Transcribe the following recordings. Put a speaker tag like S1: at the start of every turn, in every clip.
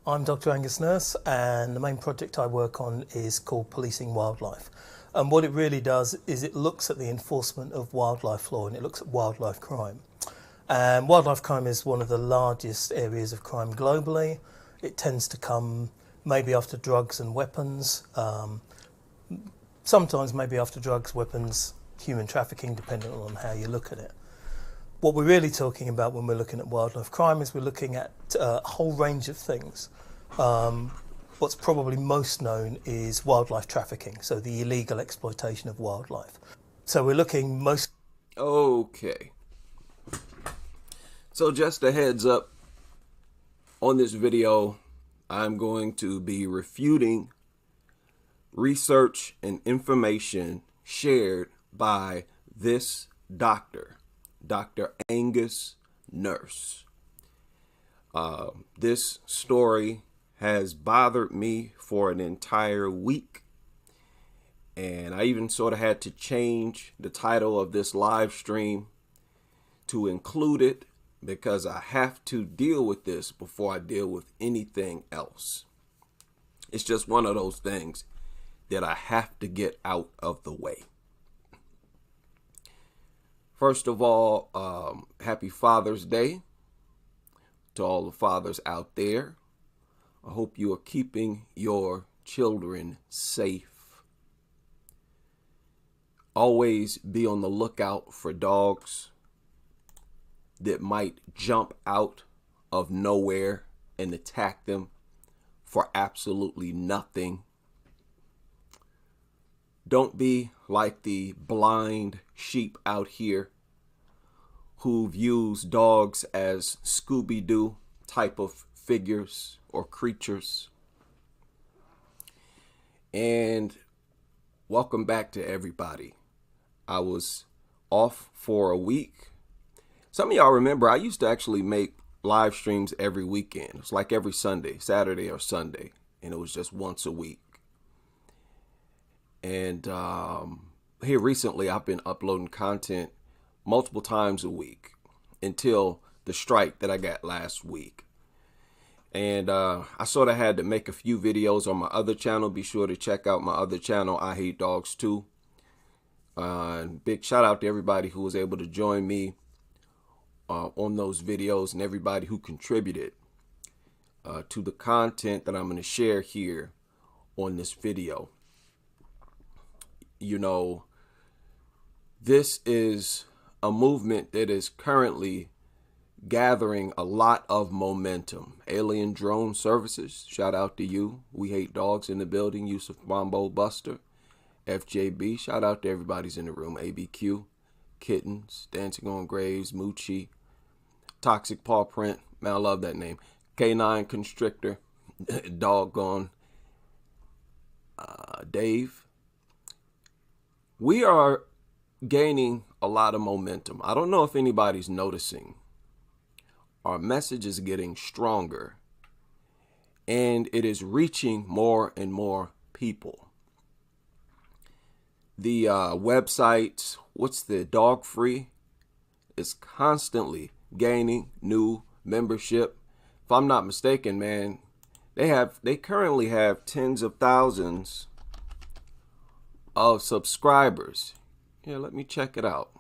S1: I'm Dr. Angus Nurse, and the main project I work on is called Policing Wildlife. And what it really does is it looks at the enforcement of wildlife law, and it looks at wildlife crime. And wildlife crime is one of the largest areas of crime globally. It tends to come maybe after drugs and weapons, sometimes maybe after drugs, weapons, human trafficking, depending on how you look at it. What we're really talking about when we're looking at wildlife crime is we're looking at a whole range of things. What's probably most known is wildlife trafficking, so the illegal exploitation of wildlife. So we're looking most...
S2: Okay. So just a heads up, on this video, I'm going to be refuting research and information shared by this doctor, Dr. Angus Nurse. This story has bothered me for an entire week, and I even sort of had to change the title of this live stream to include it because I have to deal with this before I deal with anything else. It's just one of those things that I have to get out of the way. First of all, happy Father's Day to all the fathers out there. I hope you are keeping your children safe. Always be on the lookout for dogs that might jump out of nowhere and attack them for absolutely nothing. Don't be like the blind sheep out here who views dogs as Scooby-Doo type of figures or creatures. And welcome back to everybody. I was off for a week. Some of y'all remember I used to actually make live streams every weekend. It's like every Sunday, Saturday or Sunday, and it was just once a week. And here recently, I've been uploading content multiple times a week until the strike that I got last week. And I sort of had to make a few videos on my other channel. Be sure to check out my other channel, I Hate Dogs Too. And big shout out to everybody who was able to join me on those videos and everybody who contributed to the content that I'm going to share here on this video. You know, this is a movement that is currently gathering a lot of momentum. Alien Drone Services, shout out to you. We Hate Dogs in the building. Yusuf Mambo Buster, FJB, shout out to everybody's in the room. ABQ, Kittens, Dancing on Graves, Moochie, Toxic Paw Print, man, I love that name. K9 Constrictor, Doggone, Dave. We are gaining a lot of momentum. I don't know if anybody's noticing. Our message is getting stronger, and it is reaching more and more people. The website, what's the Dog Free, is constantly gaining new membership. If I'm not mistaken, man, they currently have tens of thousands of subscribers. Yeah, let me check it out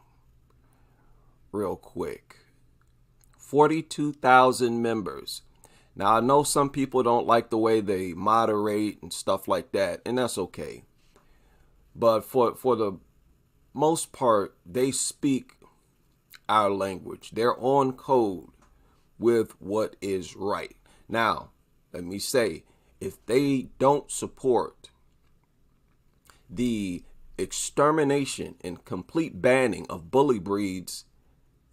S2: real quick. 42,000 members. Now, I know some people don't like the way they moderate and stuff like that, and that's okay. But for the most part, they speak our language. They're on code with what is right. Now, let me say, if they don't support the extermination and complete banning of bully breeds,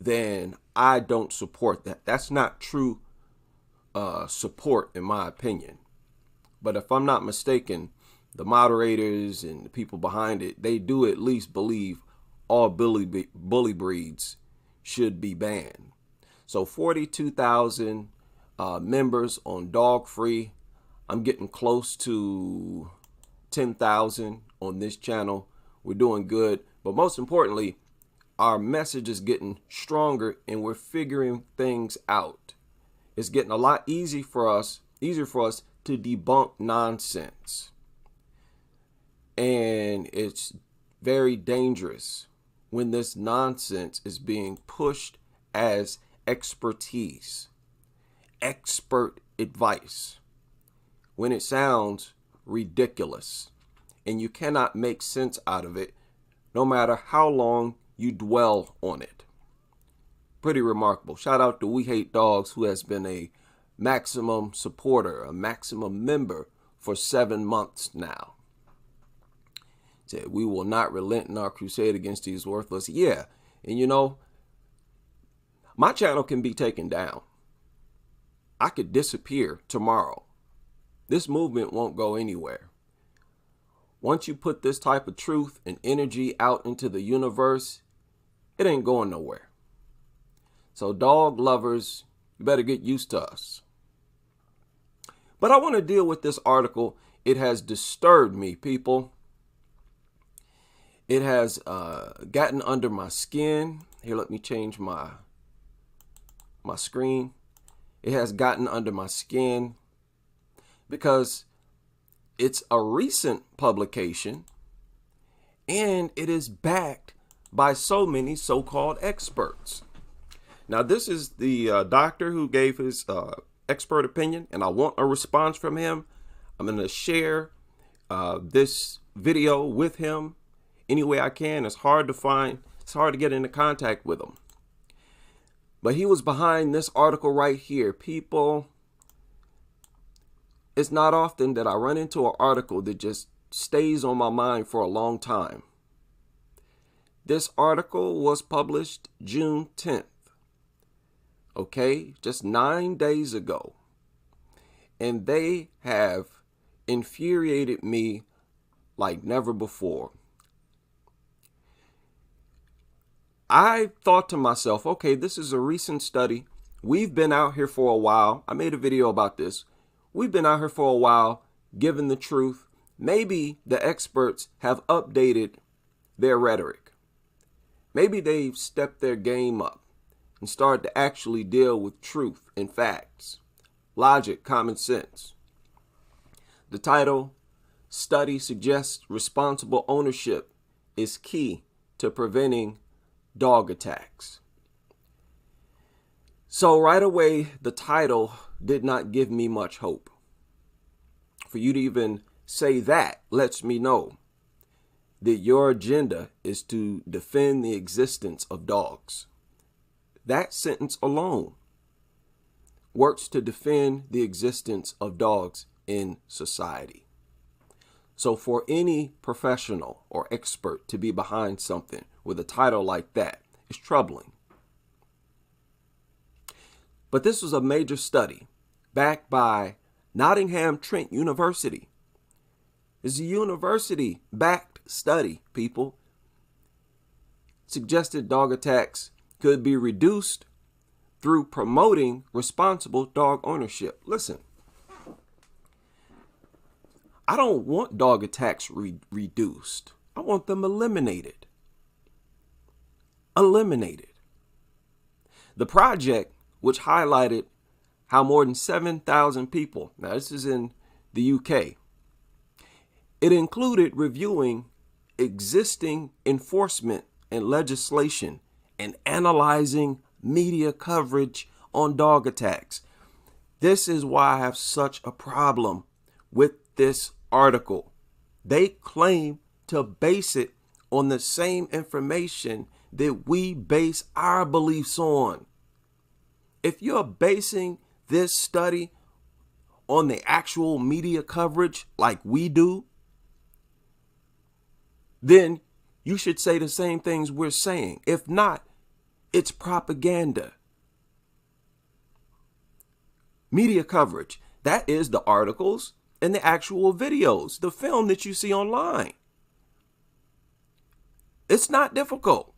S2: then I don't support that. That's not true support, in my opinion. But if I'm not mistaken, the moderators and the people behind it, they do at least believe all bully breeds should be banned. So 42,000 members on Dog Free. I'm getting close to 10,000 on this channel. We're doing good. But most importantly, our message is getting stronger and we're figuring things out. It's getting a lot easier for us easier for us to debunk nonsense. And it's very dangerous when this nonsense is being pushed as expertise, expert advice, when it sounds ridiculous and you cannot make sense out of it, no matter how long you dwell on it. Pretty remarkable. Shout out to We Hate Dogs, who has been a maximum supporter, a maximum member for 7 months now. Said, we will not relent in our crusade against these worthless. Yeah. And you know, my channel can be taken down. I could disappear tomorrow. This movement won't go anywhere. Once you put this type of truth and energy out into the universe, it ain't going nowhere. So dog lovers, you better get used to us. But I want to deal with this article. It has disturbed me, people. It has gotten under my skin. Here, let me change my screen. It has gotten under my skin because it's a recent publication and it is backed by so many so-called experts. Now, this is the doctor who gave his expert opinion, and I want a response from him. I'm going to share this video with him any way I can. It's hard to find. It's hard to get into contact with him. But he was behind this article right here. People, it's not often that I run into an article that just stays on my mind for a long time. This article was published June 10th. Okay, just 9 days ago. And they have infuriated me like never before. I thought to myself, okay, this is a recent study. We've been out here for a while. I made a video about this. We've been out here for a while, given the truth. Maybe the experts have updated their rhetoric. Maybe they've stepped their game up and started to actually deal with truth and facts, logic, common sense. The title, Study Suggests Responsible Ownership is Key to Preventing Dog Attacks. So right away, the title did not give me much hope. For you to even say that lets me know that your agenda is to defend the existence of dogs. That sentence alone works to defend the existence of dogs in society. So for any professional or expert to be behind something with a title like that is troubling. But this was a major study backed by Nottingham Trent University. It's a university-backed study, people. Suggested dog attacks could be reduced through promoting responsible dog ownership. Listen, I don't want dog attacks reduced. I want them eliminated. Eliminated. The project, which highlighted how more than 7,000 people, now this is in the UK, it included reviewing existing enforcement and legislation and analyzing media coverage on dog attacks. This is why I have such a problem with this article. They claim to base it on the same information that we base our beliefs on. If you're basing this study on the actual media coverage like we do, then you should say the same things we're saying. If not, it's propaganda. Media coverage, that is the articles and the actual videos, the film that you see online. It's not difficult.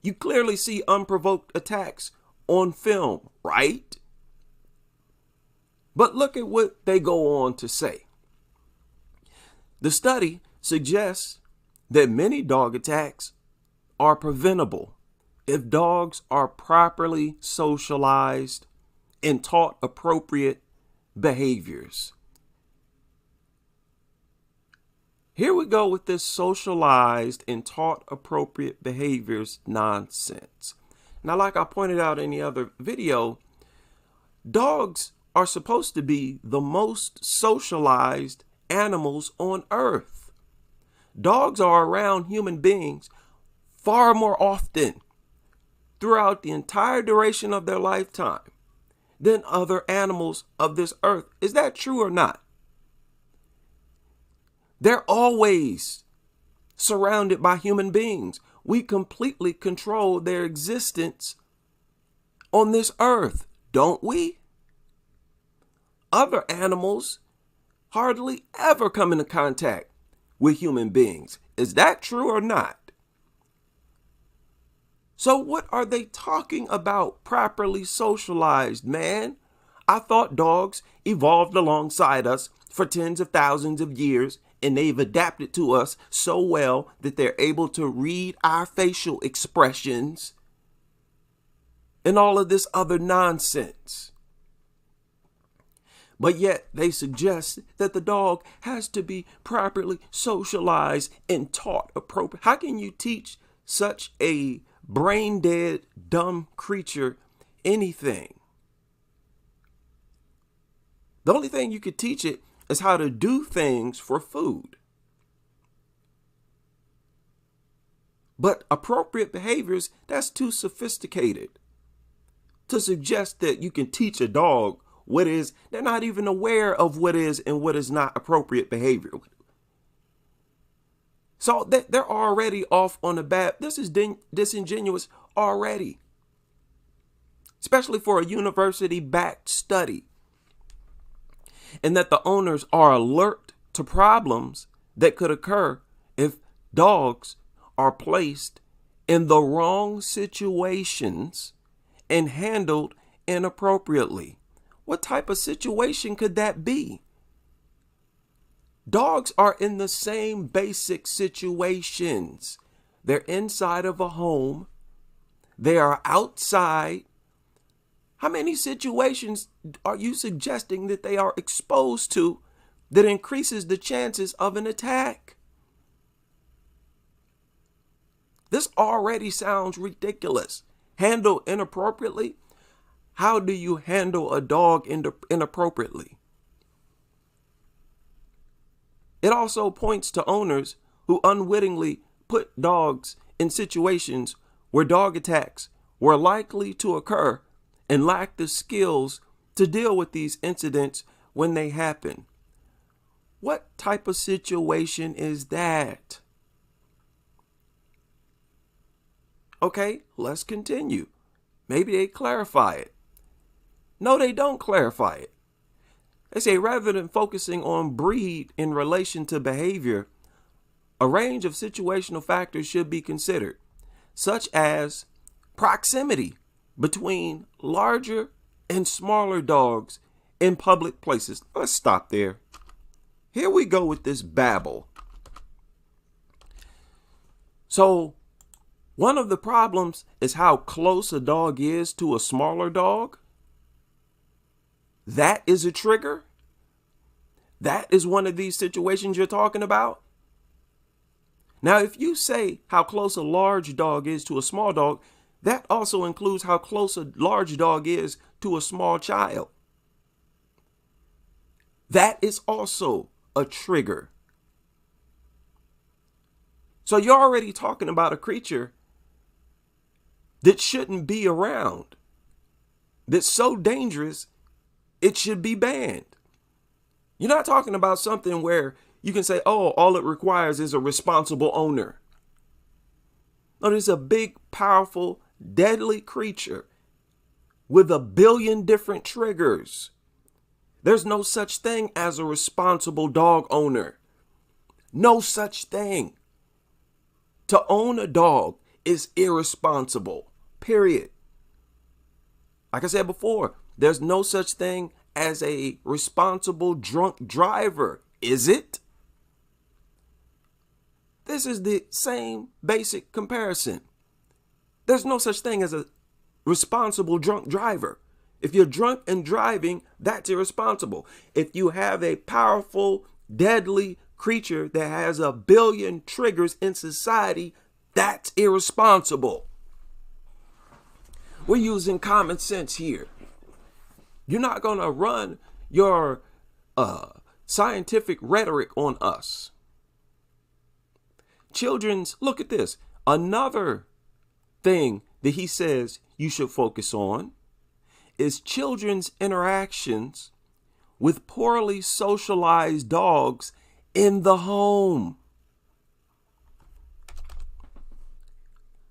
S2: You clearly see unprovoked attacks on film, right? But look at what they go on to say. The study suggests that many dog attacks are preventable if dogs are properly socialized and taught appropriate behaviors. Here we go with this socialized and taught appropriate behaviors nonsense. Now, like I pointed out in the other video, dogs are supposed to be the most socialized animals on earth. Dogs are around human beings far more often throughout the entire duration of their lifetime than other animals of this earth. Is that true or not? They're always surrounded by human beings. We completely control their existence on this earth, don't we? Other animals hardly ever come into contact with human beings. Is that true or not? So what are they talking about properly socialized, man? I thought dogs evolved alongside us for tens of thousands of years, and they've adapted to us so well that they're able to read our facial expressions and all of this other nonsense. But yet they suggest that the dog has to be properly socialized and taught appropriately. How can you teach such a brain dead, dumb creature anything? The only thing you could teach it is how to do things for food. But appropriate behaviors, that's too sophisticated to suggest that you can teach a dog what is. They're not even aware of what is and what is not appropriate behavior. So they're already off on a bad. This is disingenuous already, especially for a university-backed study. And that the owners are alert to problems that could occur if dogs are placed in the wrong situations and handled inappropriately. What type of situation could that be? Dogs are in the same basic situations. They're inside of a home. They are outside. How many situations are you suggesting that they are exposed to that increases the chances of an attack? This already sounds ridiculous. Handled inappropriately? How do you handle a dog inappropriately? It also points to owners who unwittingly put dogs in situations where dog attacks were likely to occur and lack the skills to deal with these incidents when they happen. What type of situation is that? Okay, let's continue. Maybe they clarify it. No, they don't clarify it. They say rather than focusing on breed in relation to behavior, a range of situational factors should be considered, such as proximity between larger and smaller dogs in public places. Let's stop there. Here we go with this babble. So, one of the problems is how close a dog is to a smaller dog. That is a trigger. That is one of these situations you're talking about. Now, if you say how close a large dog is to a small dog, that also includes how close a large dog is to a small child. That is also a trigger. So you're already talking about a creature that shouldn't be around, that's so dangerous, it should be banned. You're not talking about something where you can say, oh, all it requires is a responsible owner. No, there's a big, powerful, deadly creature with 1 billion different triggers. There's no such thing as a responsible dog owner. No such thing. To own a dog is irresponsible, period. Like I said before, there's no such thing as a responsible drunk driver, is it? This is the same basic comparison. There's no such thing as a responsible drunk driver. If you're drunk and driving, that's irresponsible. If you have a powerful, deadly creature that has 1 billion triggers in society, that's irresponsible. We're using common sense here. You're not going to run your scientific rhetoric on us. Look at this. Another thing that he says you should focus on is children's interactions with poorly socialized dogs in the home.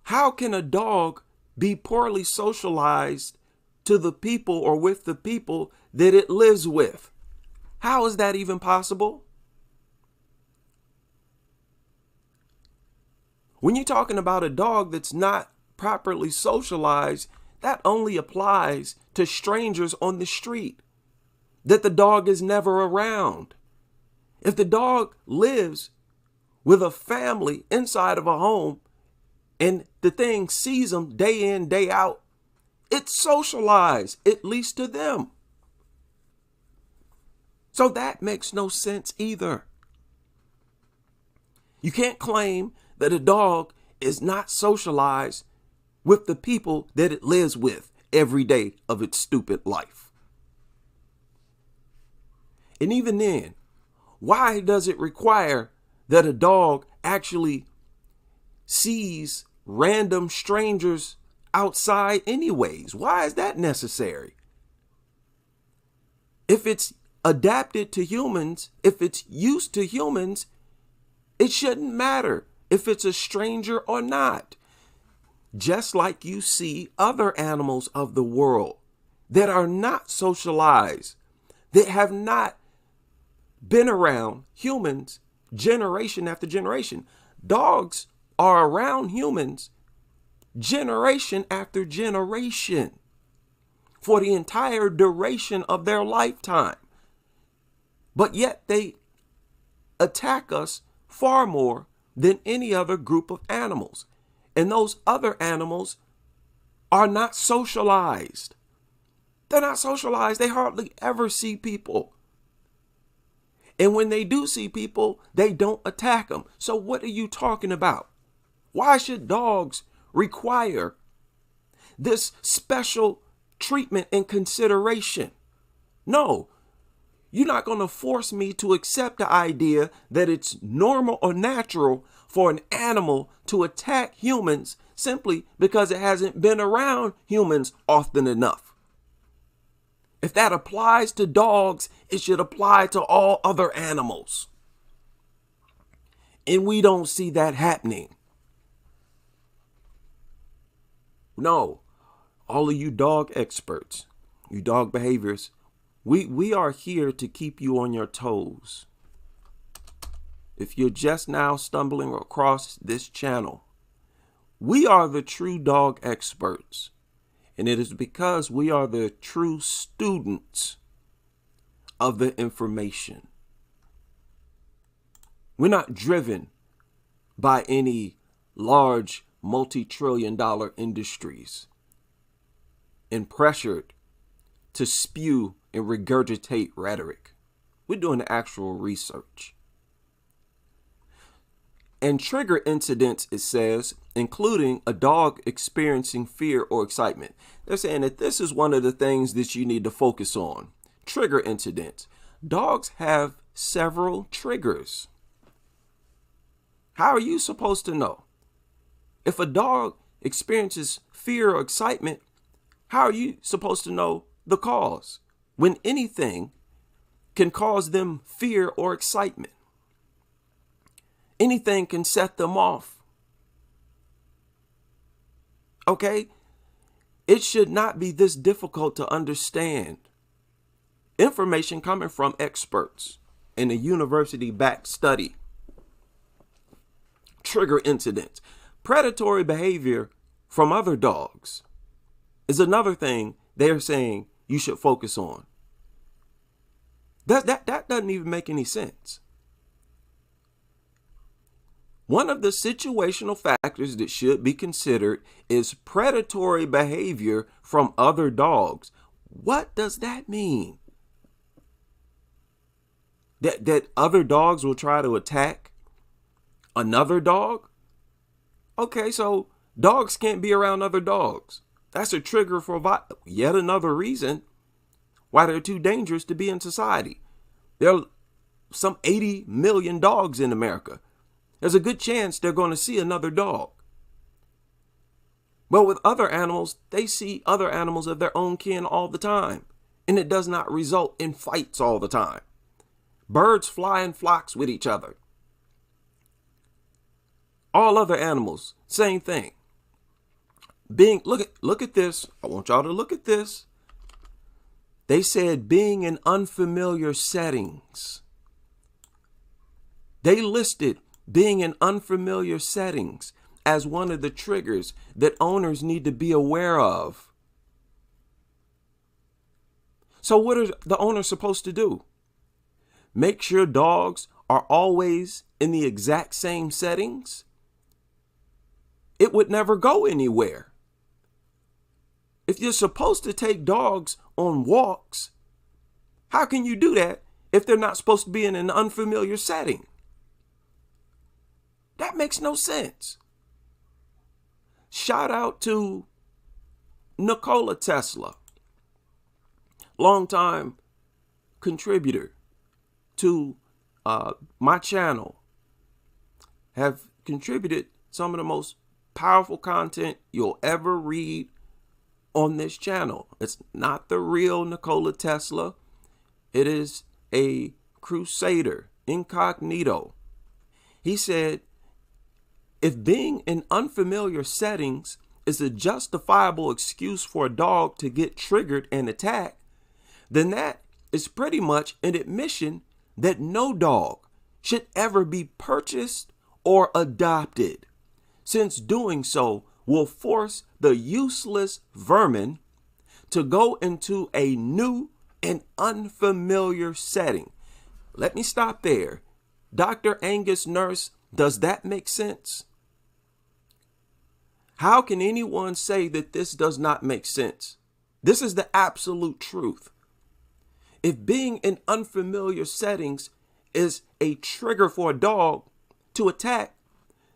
S2: How can a dog be poorly socialized to the people or with the people that it lives with? How is that even possible? When you're talking about a dog that's not properly socialized, that only applies to strangers on the street, that the dog is never around. If the dog lives with a family inside of a home and the thing sees them day in, day out, it's socialized, at least to them. So that makes no sense either. You can't claim that a dog is not socialized with the people that it lives with every day of its stupid life. And even then, why does it require that a dog actually sees random strangers outside anyways? Why is that necessary? If it's adapted to humans, if it's used to humans, it shouldn't matter if it's a stranger or not. Just like you see other animals of the world that are not socialized, that have not been around humans generation after generation. Dogs are around humans generation after generation for the entire duration of their lifetime. But yet they attack us far more than any other group of animals. And those other animals are not socialized. They're not socialized. They hardly ever see people. And when they do see people, they don't attack them. So what are you talking about? Why should dogs require this special treatment and consideration? No, you're not going to force me to accept the idea that it's normal or natural for an animal to attack humans simply because it hasn't been around humans often enough. If that applies to dogs, it should apply to all other animals. And we don't see that happening. No, all of you dog experts, you dog behaviors, we are here to keep you on your toes. If you're just now stumbling across this channel, we are the true dog experts. And it is because we are the true students of the information. We're not driven by any large multi-trillion-dollar industries and pressured to spew and regurgitate rhetoric. We're doing the actual research. And trigger incidents, it says, including a dog experiencing fear or excitement. They're saying that this is one of the things that you need to focus on. Trigger incidents. Dogs have several triggers. How are you supposed to know? If a dog experiences fear or excitement, how are you supposed to know the cause when anything can cause them fear or excitement? Anything can set them off. Okay? It should not be this difficult to understand. Information coming from experts in a university-backed study. Trigger incidents. Predatory behavior from other dogs is another thing they're saying you should focus on. That doesn't even make any sense. One of the situational factors that should be considered is predatory behavior from other dogs. What does that mean? That other dogs will try to attack another dog? Okay, so dogs can't be around other dogs. That's a trigger for yet another reason why they're too dangerous to be in society. There are some 80 million dogs in America. There's a good chance they're going to see another dog. But with other animals, they see other animals of their own kin all the time, and it does not result in fights all the time. Birds fly in flocks with each other. All other animals, same thing. Look at this. I want y'all to look at this. They said being in unfamiliar settings. They listed being in unfamiliar settings as one of the triggers that owners need to be aware of. So what are the owners supposed to do? Make sure dogs are always in the exact same settings? It would never go anywhere. If you're supposed to take dogs on walks, how can you do that if they're not supposed to be in an unfamiliar setting? That makes no sense. Shout out to Nikola Tesla, longtime contributor to my channel, have contributed some of the most powerful content you'll ever read on this channel. It's not the real Nikola Tesla. It is a crusader, incognito. He said, if being in unfamiliar settings is a justifiable excuse for a dog to get triggered and attack, then that is pretty much an admission that no dog should ever be purchased or adopted, since doing so will force the useless vermin to go into a new and unfamiliar setting. Let me stop there. Dr. Angus Nurse, does that make sense? How can anyone say that this does not make sense? This is the absolute truth. If being in unfamiliar settings is a trigger for a dog to attack,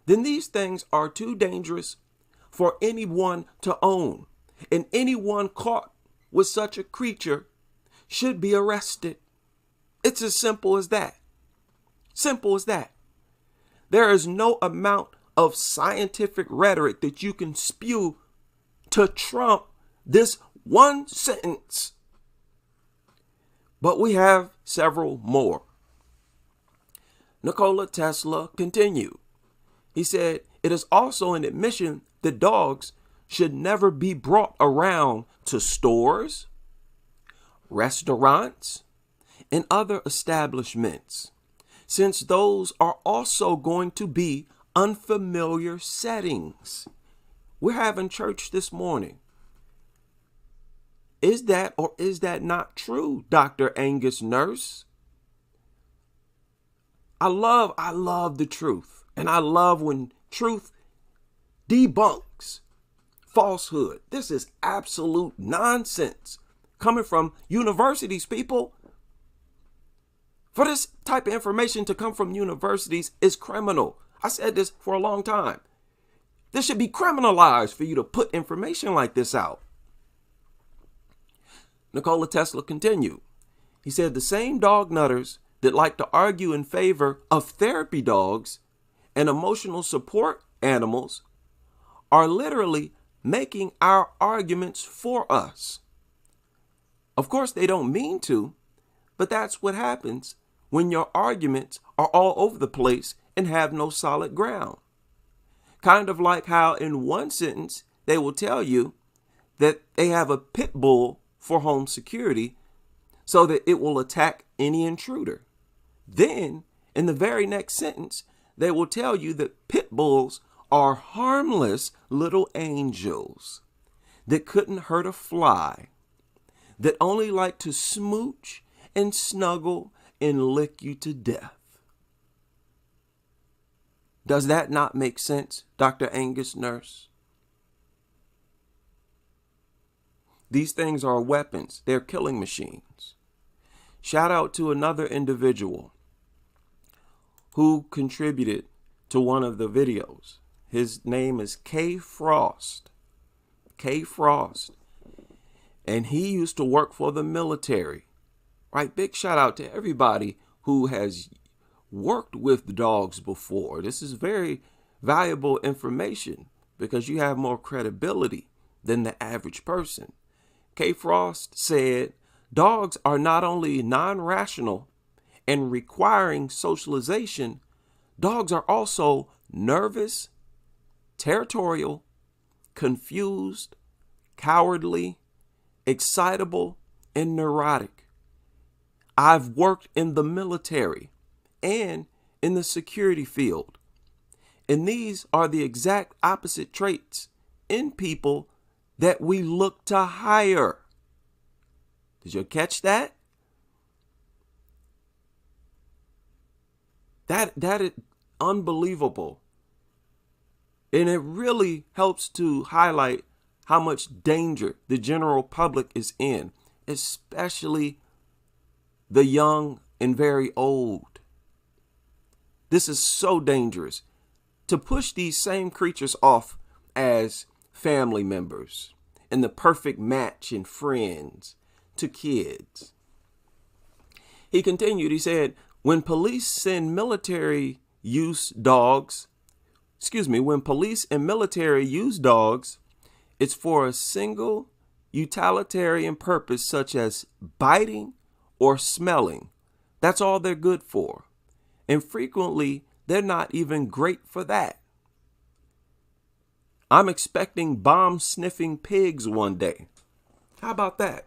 S2: then these things are too dangerous for anyone to own, and anyone caught with such a creature should be arrested. It's as simple as that. Simple as that. There is no amount of scientific rhetoric that you can spew to trump this one sentence. But we have several more. Nikola Tesla continued. He said, it is also an admission that dogs should never be brought around to stores, restaurants, and other establishments, since those are also going to be unfamiliar settings. We're having church this morning. Is that or is that not true, Dr. Angus Nurse? I love the truth. And I love when truth debunks falsehood. This is absolute nonsense coming from universities, people. For this type of information to come from universities is criminal. I said this for a long time. This should be criminalized for you to put information like this out. Nikola Tesla continued. He said the same dog nutters that like to argue in favor of therapy dogs and emotional support animals are literally making our arguments for us. Of course, they don't mean to, but that's what happens when your arguments are all over the place and have no solid ground. Kind of like how in one sentence, they will tell you that they have a pit bull for home security so that it will attack any intruder. Then, in the very next sentence, they will tell you that pit bulls are harmless little angels that couldn't hurt a fly, that only like to smooch and snuggle and lick you to death. Does that not make sense, Dr. Angus Nurse? These things are weapons. They're killing machines. Shout out to another individual who contributed to one of the videos. His name is K Frost. K Frost. And he used to work for the military. Right? Big shout out to everybody who has worked with dogs before. This is very valuable information because you have more credibility than the average person. K Frost said, dogs are not only non-rational and requiring socialization, dogs are also nervous, territorial, confused, cowardly, excitable, and neurotic. I've worked in the military and in the security field, and these are the exact opposite traits in people that we look to hire. Did you catch that? That is unbelievable. And it really helps to highlight how much danger the general public is in, especially the young and very old. This is so dangerous to push these same creatures off as family members and the perfect match and friends to kids. He continued, he said, when police and military use dogs, it's for a single utilitarian purpose such as biting or smelling. That's all they're good for. And frequently, they're not even great for that. I'm expecting bomb-sniffing pigs one day. How about that?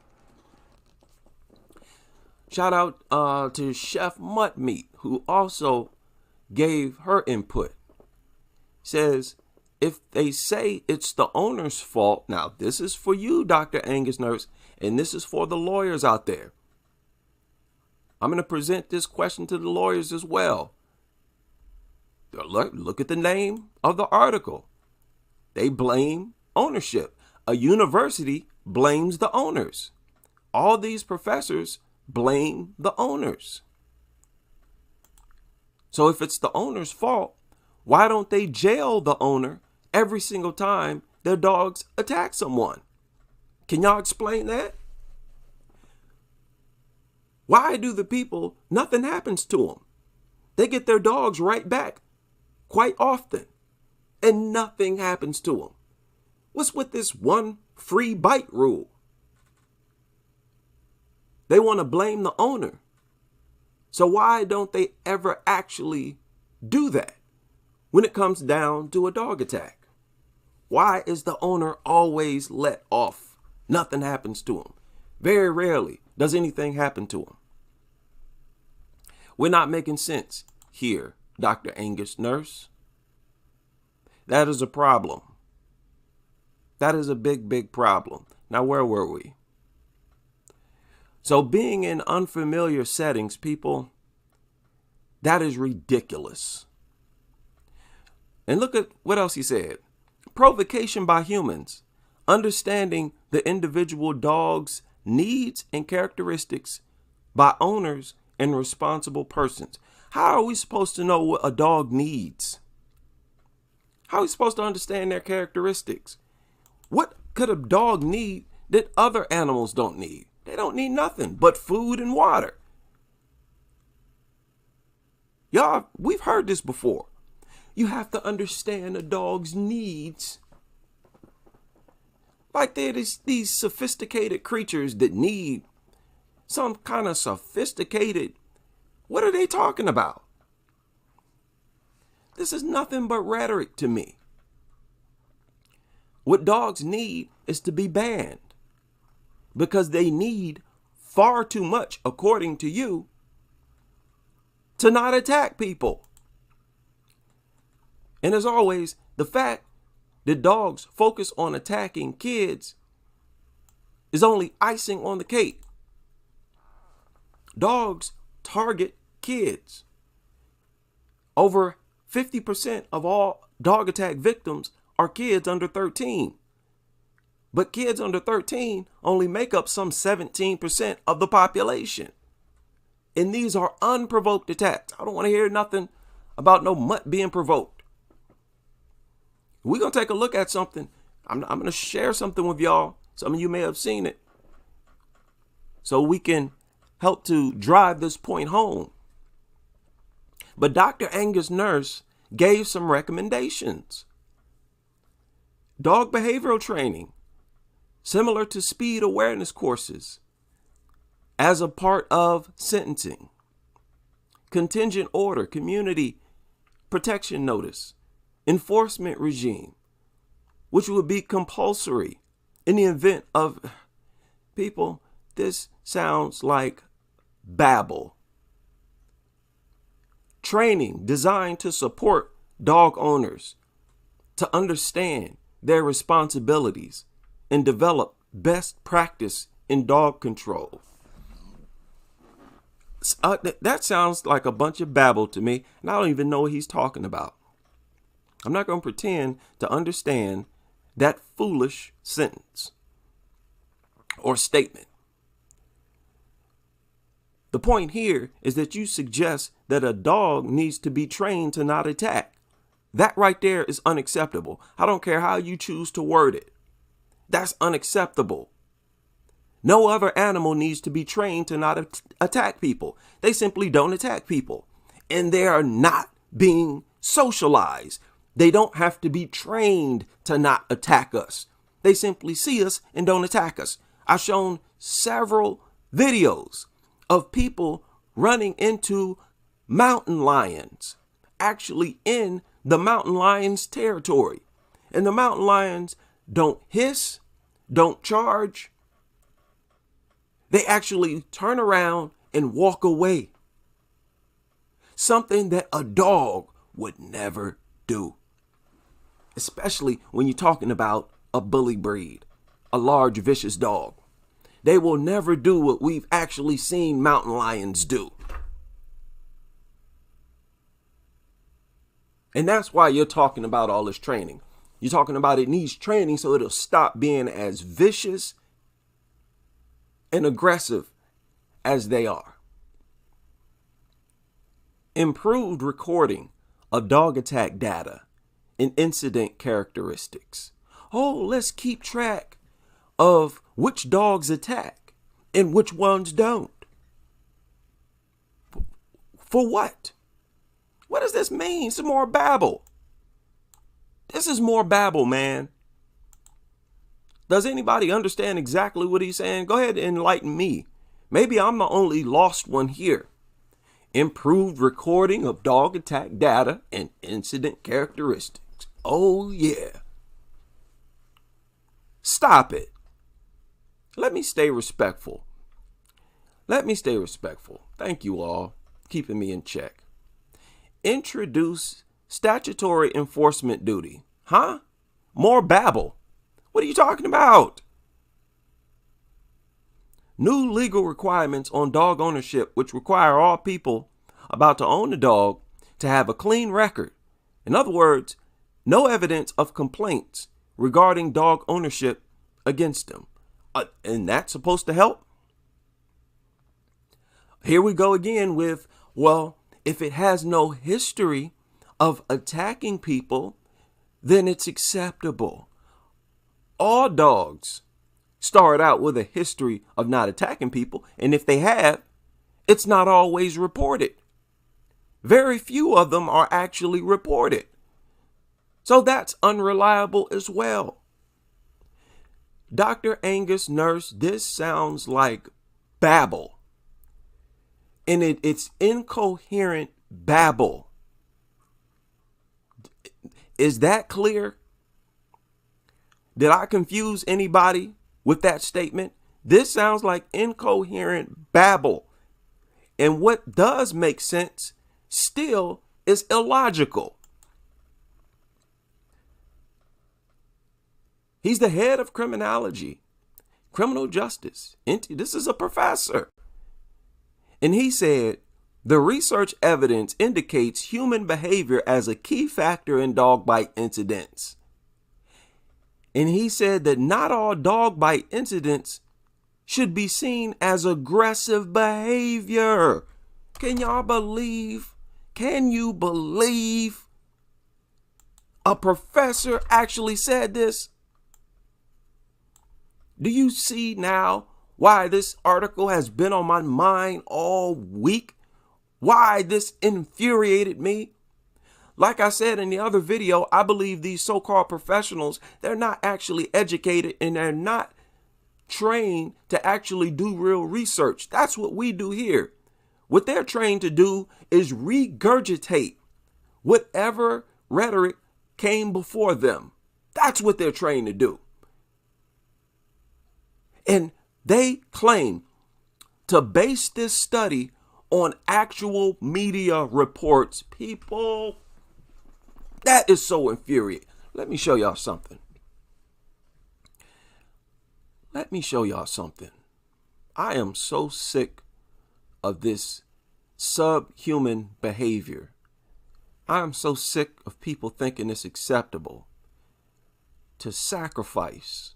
S2: Shout out to Chef Mutt Meat, who also gave her input. Says, if they say it's the owner's fault, now this is for you, Dr. Angus Nurse, and this is for the lawyers out there. I'm going to present this question to the lawyers as well. Look at the name of the article. They blame ownership. A university blames the owners. All these professors blame the owners. So if it's the owner's fault, why don't they jail the owner every single time their dogs attack someone? Can y'all explain that? Why do the people, nothing happens to them? They get their dogs right back quite often, and nothing happens to them. What's with this one free bite rule? They want to blame the owner. So why don't they ever actually do that when it comes down to a dog attack? Why is the owner always let off? Nothing happens to him. Very rarely does anything happen to him. We're not making sense here, Dr. Angus Nurse. That is a problem. That is a big, big problem. Now, where were we? So being in unfamiliar settings, people, that is ridiculous. And look at what else he said. Provocation by humans, understanding the individual dog's needs and characteristics by owners and responsible persons. How are we supposed to know what a dog needs? How are we supposed to understand their characteristics? What could a dog need that other animals don't need? They don't need nothing but food and water. Y'all, we've heard this before. You have to understand a dog's needs. Like they're these sophisticated creatures that need some kind of sophisticated, what are they talking about? This is nothing but rhetoric to me. What dogs need is to be banned because they need far too much, according to you, to not attack people. And as always, the fact that dogs focus on attacking kids is only icing on the cake. Dogs target kids. Over 50% of all dog attack victims are kids under 13. But kids under 13 only make up some 17% of the population. And these are unprovoked attacks. I don't want to hear nothing about no mutt being provoked. We're going to take a look at something. I'm going to share something with y'all. Some of you may have seen it. So we can help to drive this point home. But Dr. Angus Nurse gave some recommendations. Dog behavioral training, similar to speed awareness courses, as a part of sentencing. Contingent order, community protection notice, enforcement regime, which would be compulsory in the event of people. This sounds like babble. Training designed to support dog owners to understand their responsibilities and develop best practice in dog control. That sounds like a bunch of babble to me, and I don't even know what he's talking about. I'm not going to pretend to understand that foolish sentence or statement. The point here is that you suggest that a dog needs to be trained to not attack. That right there is unacceptable. I don't care how you choose to word it. That's unacceptable. No other animal needs to be trained to not attack people. They simply don't attack people. And they are not being socialized. They don't have to be trained to not attack us. They simply see us and don't attack us. I've shown several videos of people running into mountain lions, actually in the mountain lions' territory. And the mountain lions don't hiss, don't charge. They actually turn around and walk away. Something that a dog would never do. Especially when you're talking about a bully breed, a large, vicious dog. They will never do what we've actually seen mountain lions do. And that's why you're talking about all this training. You're talking about it needs training so it'll stop being as vicious and aggressive as they are. Improved recording of dog attack data and incident characteristics. Oh, let's keep track of which dogs attack and which ones don't. For what? What does this mean? Some more babble. This is more babble, man. Does anybody understand exactly what he's saying? Go ahead and enlighten me. Maybe I'm the only lost one here. Improved recording of dog attack data and incident characteristics. Oh, yeah. Stop it. Let me stay respectful. Thank you all, keeping me in check. Introduce statutory enforcement duty. Huh? More babble. What are you talking about? New legal requirements on dog ownership, which require all people about to own a dog to have a clean record. In other words, no evidence of complaints regarding dog ownership against them. And that's supposed to help? Here we go again with, well, if it has no history of attacking people, then it's acceptable. All dogs start out with a history of not attacking people, and if they have, it's not always reported. Very few of them are actually reported. So that's unreliable as well. Dr. Angus Nurse, this sounds like babble. And it's incoherent babble. Is that clear? Did I confuse anybody with that statement? This sounds like incoherent babble. And what does make sense still is illogical. He's the head of criminology, criminal justice. This is a professor. And he said, the research evidence indicates human behavior as a key factor in dog bite incidents. And he said that not all dog bite incidents should be seen as aggressive behavior. Can y'all believe? Can you believe a professor actually said this? Do you see now why this article has been on my mind all week? Why this infuriated me? Like I said in the other video, I believe these so-called professionals, they're not actually educated and they're not trained to actually do real research. That's what we do here. What they're trained to do is regurgitate whatever rhetoric came before them. That's what they're trained to do. And they claim to base this study on actual media reports. People, that is so infuriating. Let me show y'all something. Let me show y'all something. I am so sick of this subhuman behavior. I am so sick of people thinking it's acceptable to sacrifice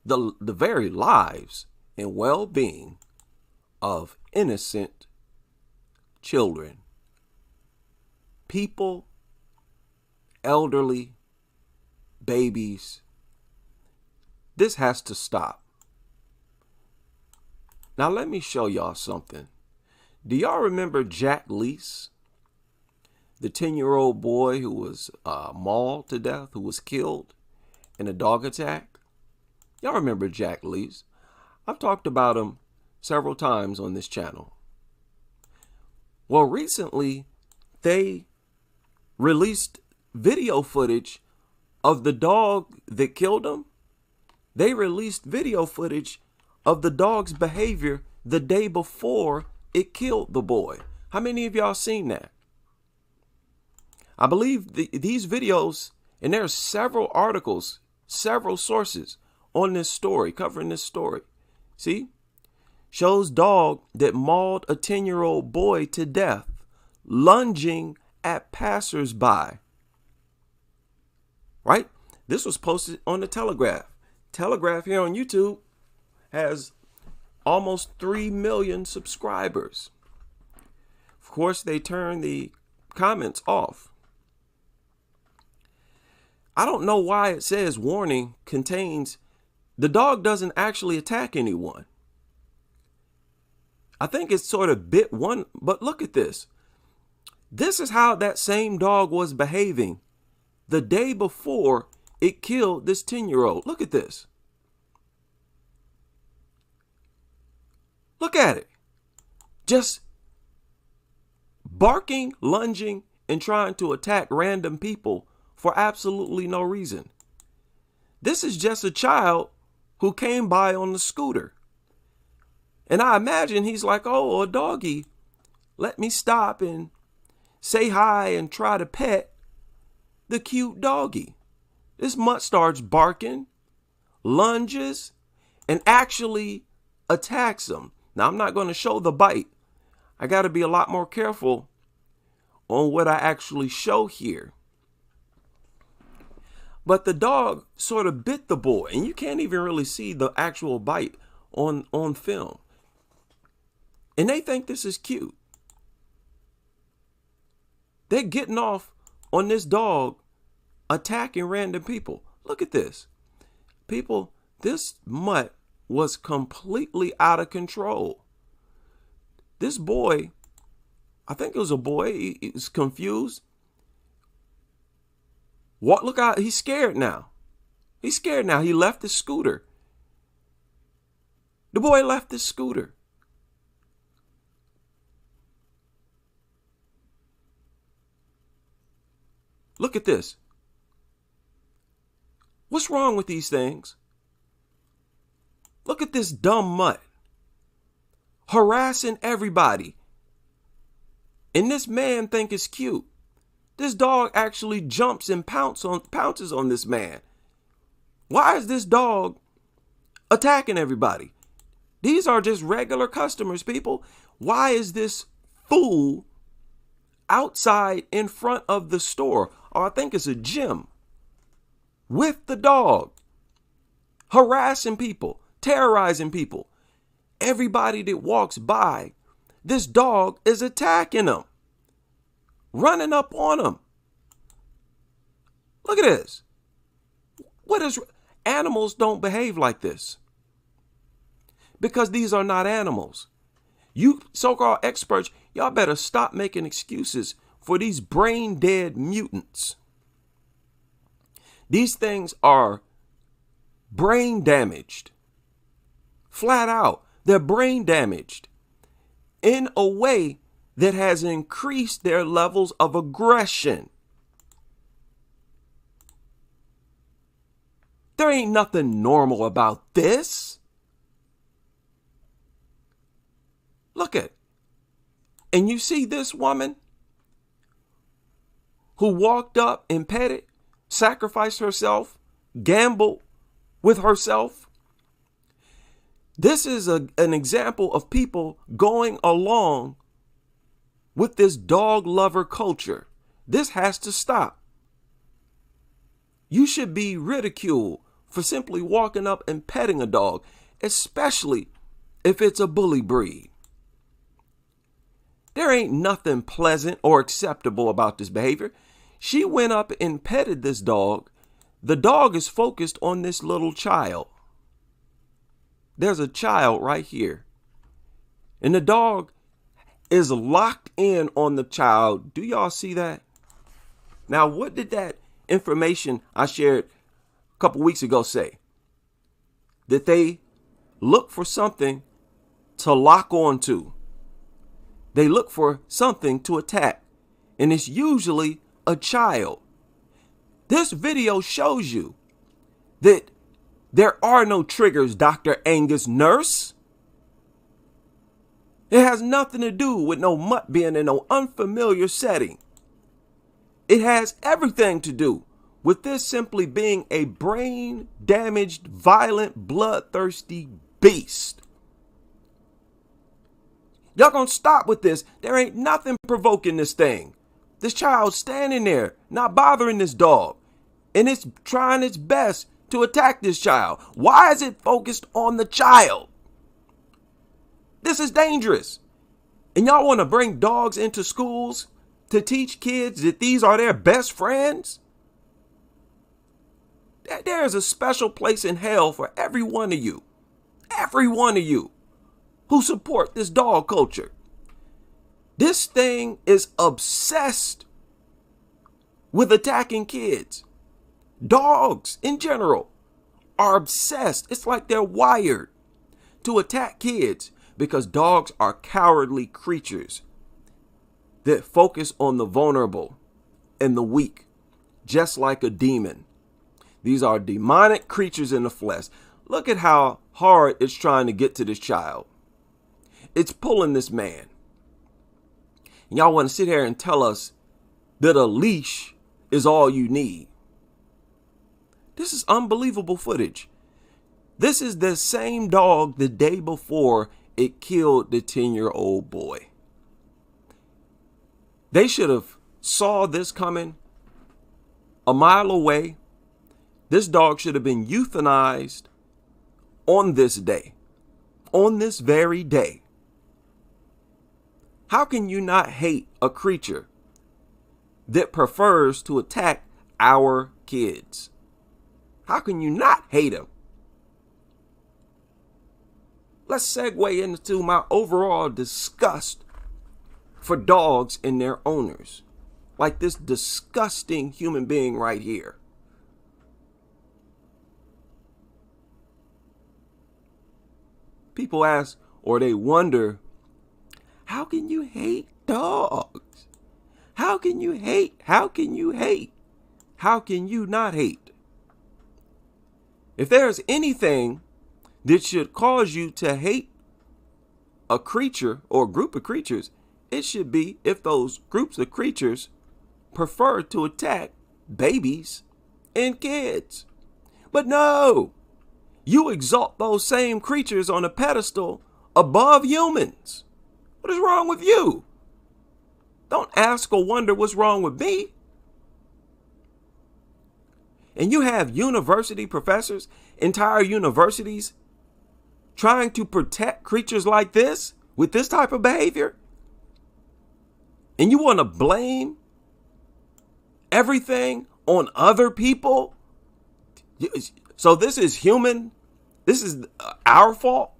S2: the very lives and well-being of innocent children, people, elderly, babies. This has to stop. Now let me show y'all something. Do y'all remember Jack Leese, the 10-year-old boy who was mauled to death, who was killed in a dog attack? Y'all remember Jack Leese? I've talked about him several times on this channel. Well, recently they released video footage of the dog that killed him. They released video footage of the dog's behavior the day before it killed the boy. How many of y'all seen that? I believe these videos, and there are several articles, several sources on this story, covering this story. See? Shows dog that mauled a 10-year-old boy to death, lunging at passersby. Right? This was posted on the Telegraph. Telegraph here on YouTube has almost 3 million subscribers. Of course, they turn the comments off. I don't know why it says warning contains. The dog doesn't actually attack anyone. I think it's sort of bit one, but look at this. This is how that same dog was behaving the day before it killed this 10-year-old. Look at this. Look at it. Just barking, lunging, and trying to attack random people for absolutely no reason. This is just a child who came by on the scooter. And I imagine he's like, oh, a doggy, let me stop and say hi and try to pet the cute doggy. This mutt starts barking, lunges, and actually attacks him. Now, I'm not going to show the bite. I got to be a lot more careful on what I actually show here. But the dog sort of bit the boy, and you can't even really see the actual bite on film. And they think this is cute. They're getting off on this dog attacking random people. Look at this. People, this mutt was completely out of control. This boy, I think it was a boy, he was confused. What? Look out, he's scared now. He's scared now. He left his scooter. The boy left his scooter. Look at this. What's wrong with these things? Look at this dumb mutt harassing everybody. And this man think it's cute. This dog actually jumps and pounces on this man. Why is this dog attacking everybody? These are just regular customers, people. Why is this fool outside in front of the store? Or I think it's a gym. with the dog, harassing people, terrorizing people. Everybody that walks by, this dog is attacking them, running up on them. Look at this. Animals don't behave like this because these are not animals. You so-called experts, y'all better stop making excuses for these brain dead mutants. These things are brain damaged. Flat out, they're brain damaged in a way that has increased their levels of aggression. There ain't nothing normal about this. Look at it. And you see this woman who walked up and petted, sacrificed herself, gambled with herself. This is an example of people going along with this dog lover culture. This has to stop. You should be ridiculed for simply walking up and petting a dog, especially if it's a bully breed. There ain't nothing pleasant or acceptable about this behavior. She went up and petted this dog. The dog is focused on this little child. There's a child right here. And the dog is locked in on the child. Do y'all see that? Now, what did that information I shared a couple weeks ago say? That they look for something to lock on to. They look for something to attack. And it's usually a child. This video shows you that there are no triggers, Dr. Angus nurse. It has nothing to do with no mutt being in no unfamiliar setting. It has everything to do with this simply being a brain damaged, violent, bloodthirsty beast. Y'all gonna stop with this. There ain't nothing provoking this thing. This child's standing there, not bothering this dog. And it's trying its best to attack this child. Why is it focused on the child? This is dangerous. And y'all want to bring dogs into schools to teach kids that these are their best friends? There's a special place in hell for every one of you. Every one of you who support this dog culture. This thing is obsessed with attacking kids. Dogs in general are obsessed. It's like they're wired to attack kids because dogs are cowardly creatures that focus on the vulnerable and the weak, just like a demon. These are demonic creatures in the flesh. Look at how hard it's trying to get to this child. It's pulling this man. And y'all want to sit here and tell us that a leash is all you need. This is unbelievable footage. This is the same dog the day before it killed the 10-year-old boy. They should have saw this coming a mile away. This dog should have been euthanized on this day, on this very day. How can you not hate a creature that prefers to attack our kids? How can you not hate him? Let's segue into my overall disgust for dogs and their owners. Like this disgusting human being right here. People ask or they wonder, how can you hate dogs? How can you hate? How can you hate? How can you not hate? If there's anything that should cause you to hate a creature or a group of creatures, it should be if those groups of creatures prefer to attack babies and kids. But no, you exalt those same creatures on a pedestal above humans. What is wrong with you? Don't ask or wonder what's wrong with me. And you have university professors, entire universities, trying to protect creatures like this with this type of behavior. And you want to blame everything on other people? So this is human. This is our fault.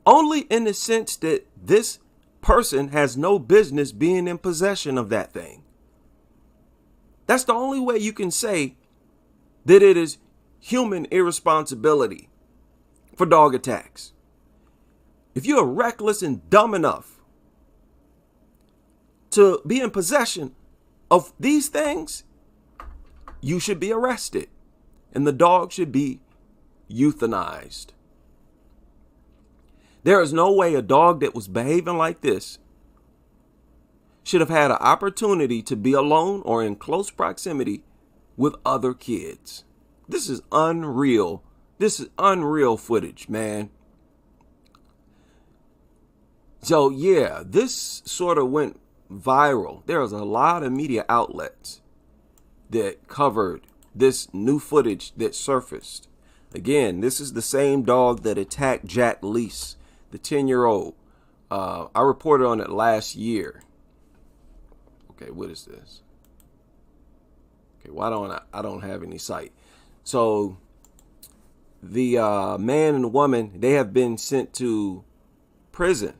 S2: Only in the sense that this person has no business being in possession of that thing. That's the only way you can say that it is human irresponsibility for dog attacks. If you are reckless and dumb enough to be in possession of these things, you should be arrested and the dog should be euthanized. There is no way a dog that was behaving like this should have had an opportunity to be alone or in close proximity with other kids. This is unreal. This is unreal footage, man. So yeah, this sort of went viral. There was a lot of media outlets that covered this new footage that surfaced. Again, this is the same dog that attacked Jack Leese, the 10-year-old. I reported on it last year. Okay, what is this? Okay, why don't I don't have any sight. So the man and woman, they have been sent to prison.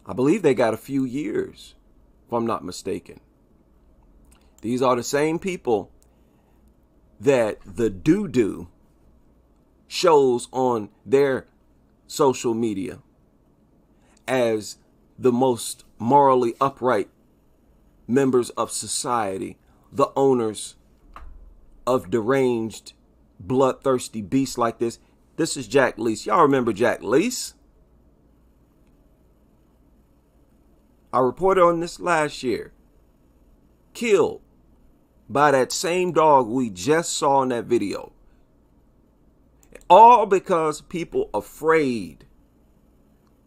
S2: I believe they got a few years, if I'm not mistaken. These are the same people that the doo-doo shows on their social media as the most morally upright members of society, the owners of deranged, bloodthirsty beasts like this. This is Jack Leese. Y'all remember Jack Leese? I reported on this last year. Killed by that same dog we just saw in that video. All because people afraid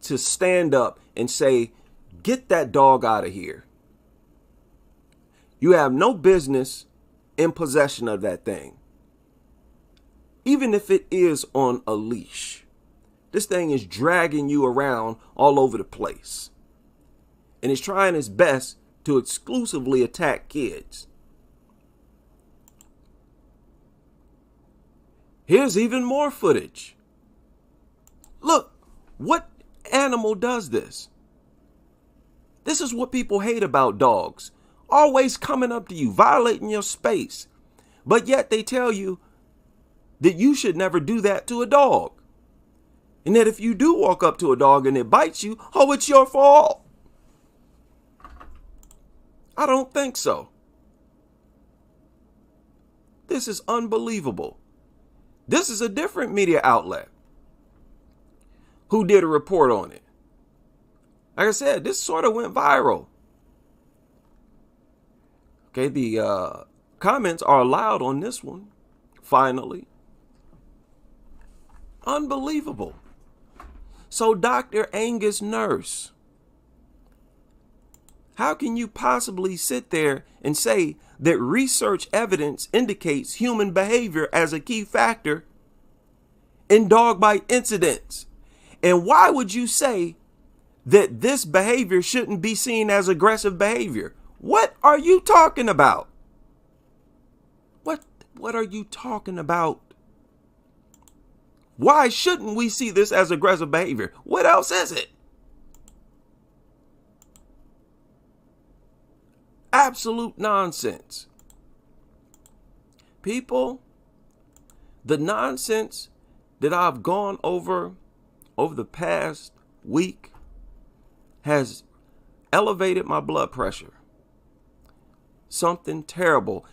S2: to stand up and say, get that dog out of here. You have no business in possession of that thing. Even if it is on a leash. This thing is dragging you around all over the place. And it's trying its best to exclusively attack kids. Here's even more footage. Look, what animal does this? This is what people hate about dogs. Always coming up to you, violating your space. But yet they tell you that you should never do that to a dog. And that if you do walk up to a dog and it bites you, oh, it's your fault. I don't think so. This is unbelievable. This is a different media outlet who did a report on it. Like I said, this sort of went viral. Okay, the comments are allowed on this one, finally. Unbelievable. So Dr. Angus Nurse, how can you possibly sit there and say that research evidence indicates human behavior as a key factor in dog bite incidents? And why would you say that this behavior shouldn't be seen as aggressive behavior? What are you talking about? What are you talking about? Why shouldn't we see this as aggressive behavior? What else is it? Absolute nonsense. People, the nonsense that I've gone over the past week has elevated my blood pressure. Something terrible.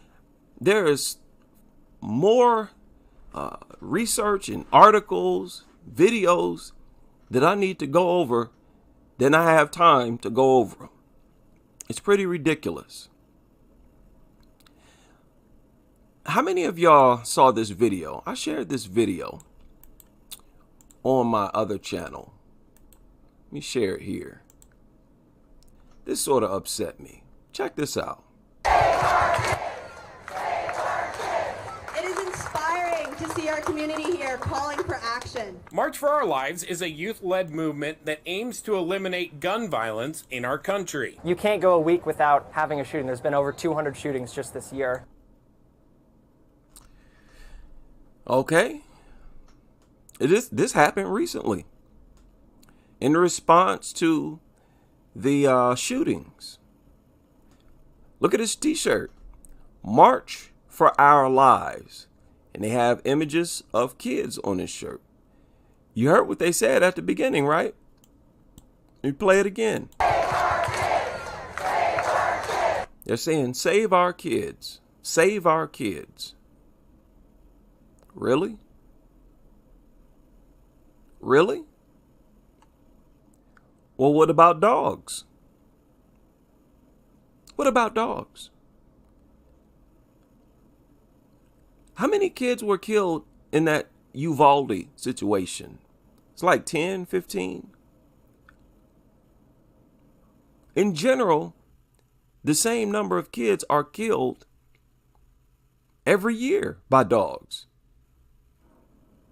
S2: There is more research and articles, videos that I need to go over than I have time to go over. It's pretty ridiculous. How many of y'all saw this video? I shared this video on my other channel. Let me share it here. This sort of upset me. Check this out.
S3: It is inspiring to see our community here calling for action.
S4: March for Our Lives is a youth-led movement that aims to eliminate gun violence in our country.
S5: You can't go a week without having a shooting. There's been over 200 shootings just this year.
S2: Okay. This happened recently. In response to the shootings. Look at this t-shirt. March for Our Lives. And they have images of kids on this shirt. You heard what they said at the beginning, right? Let me play it again. They're saying, save our kids. Save our kids. Really? Really? Well, what about dogs? What about dogs? How many kids were killed in that Uvalde situation? It's like 10, 15. In general, the same number of kids are killed every year by dogs.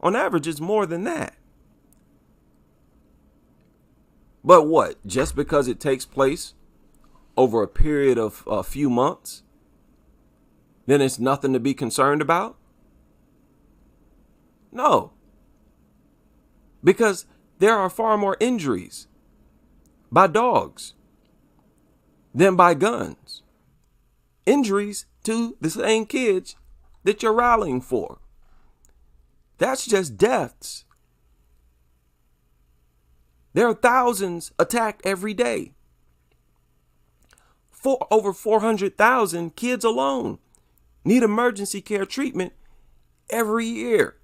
S2: On average, it's more than that. But what? Just because it takes place over a period of a few months, then it's nothing to be concerned about? No. Because there are far more injuries by dogs than by guns. Injuries to the same kids that you're rallying for. That's just deaths. There are thousands attacked every day. Over 400,000 kids alone need emergency care treatment every year.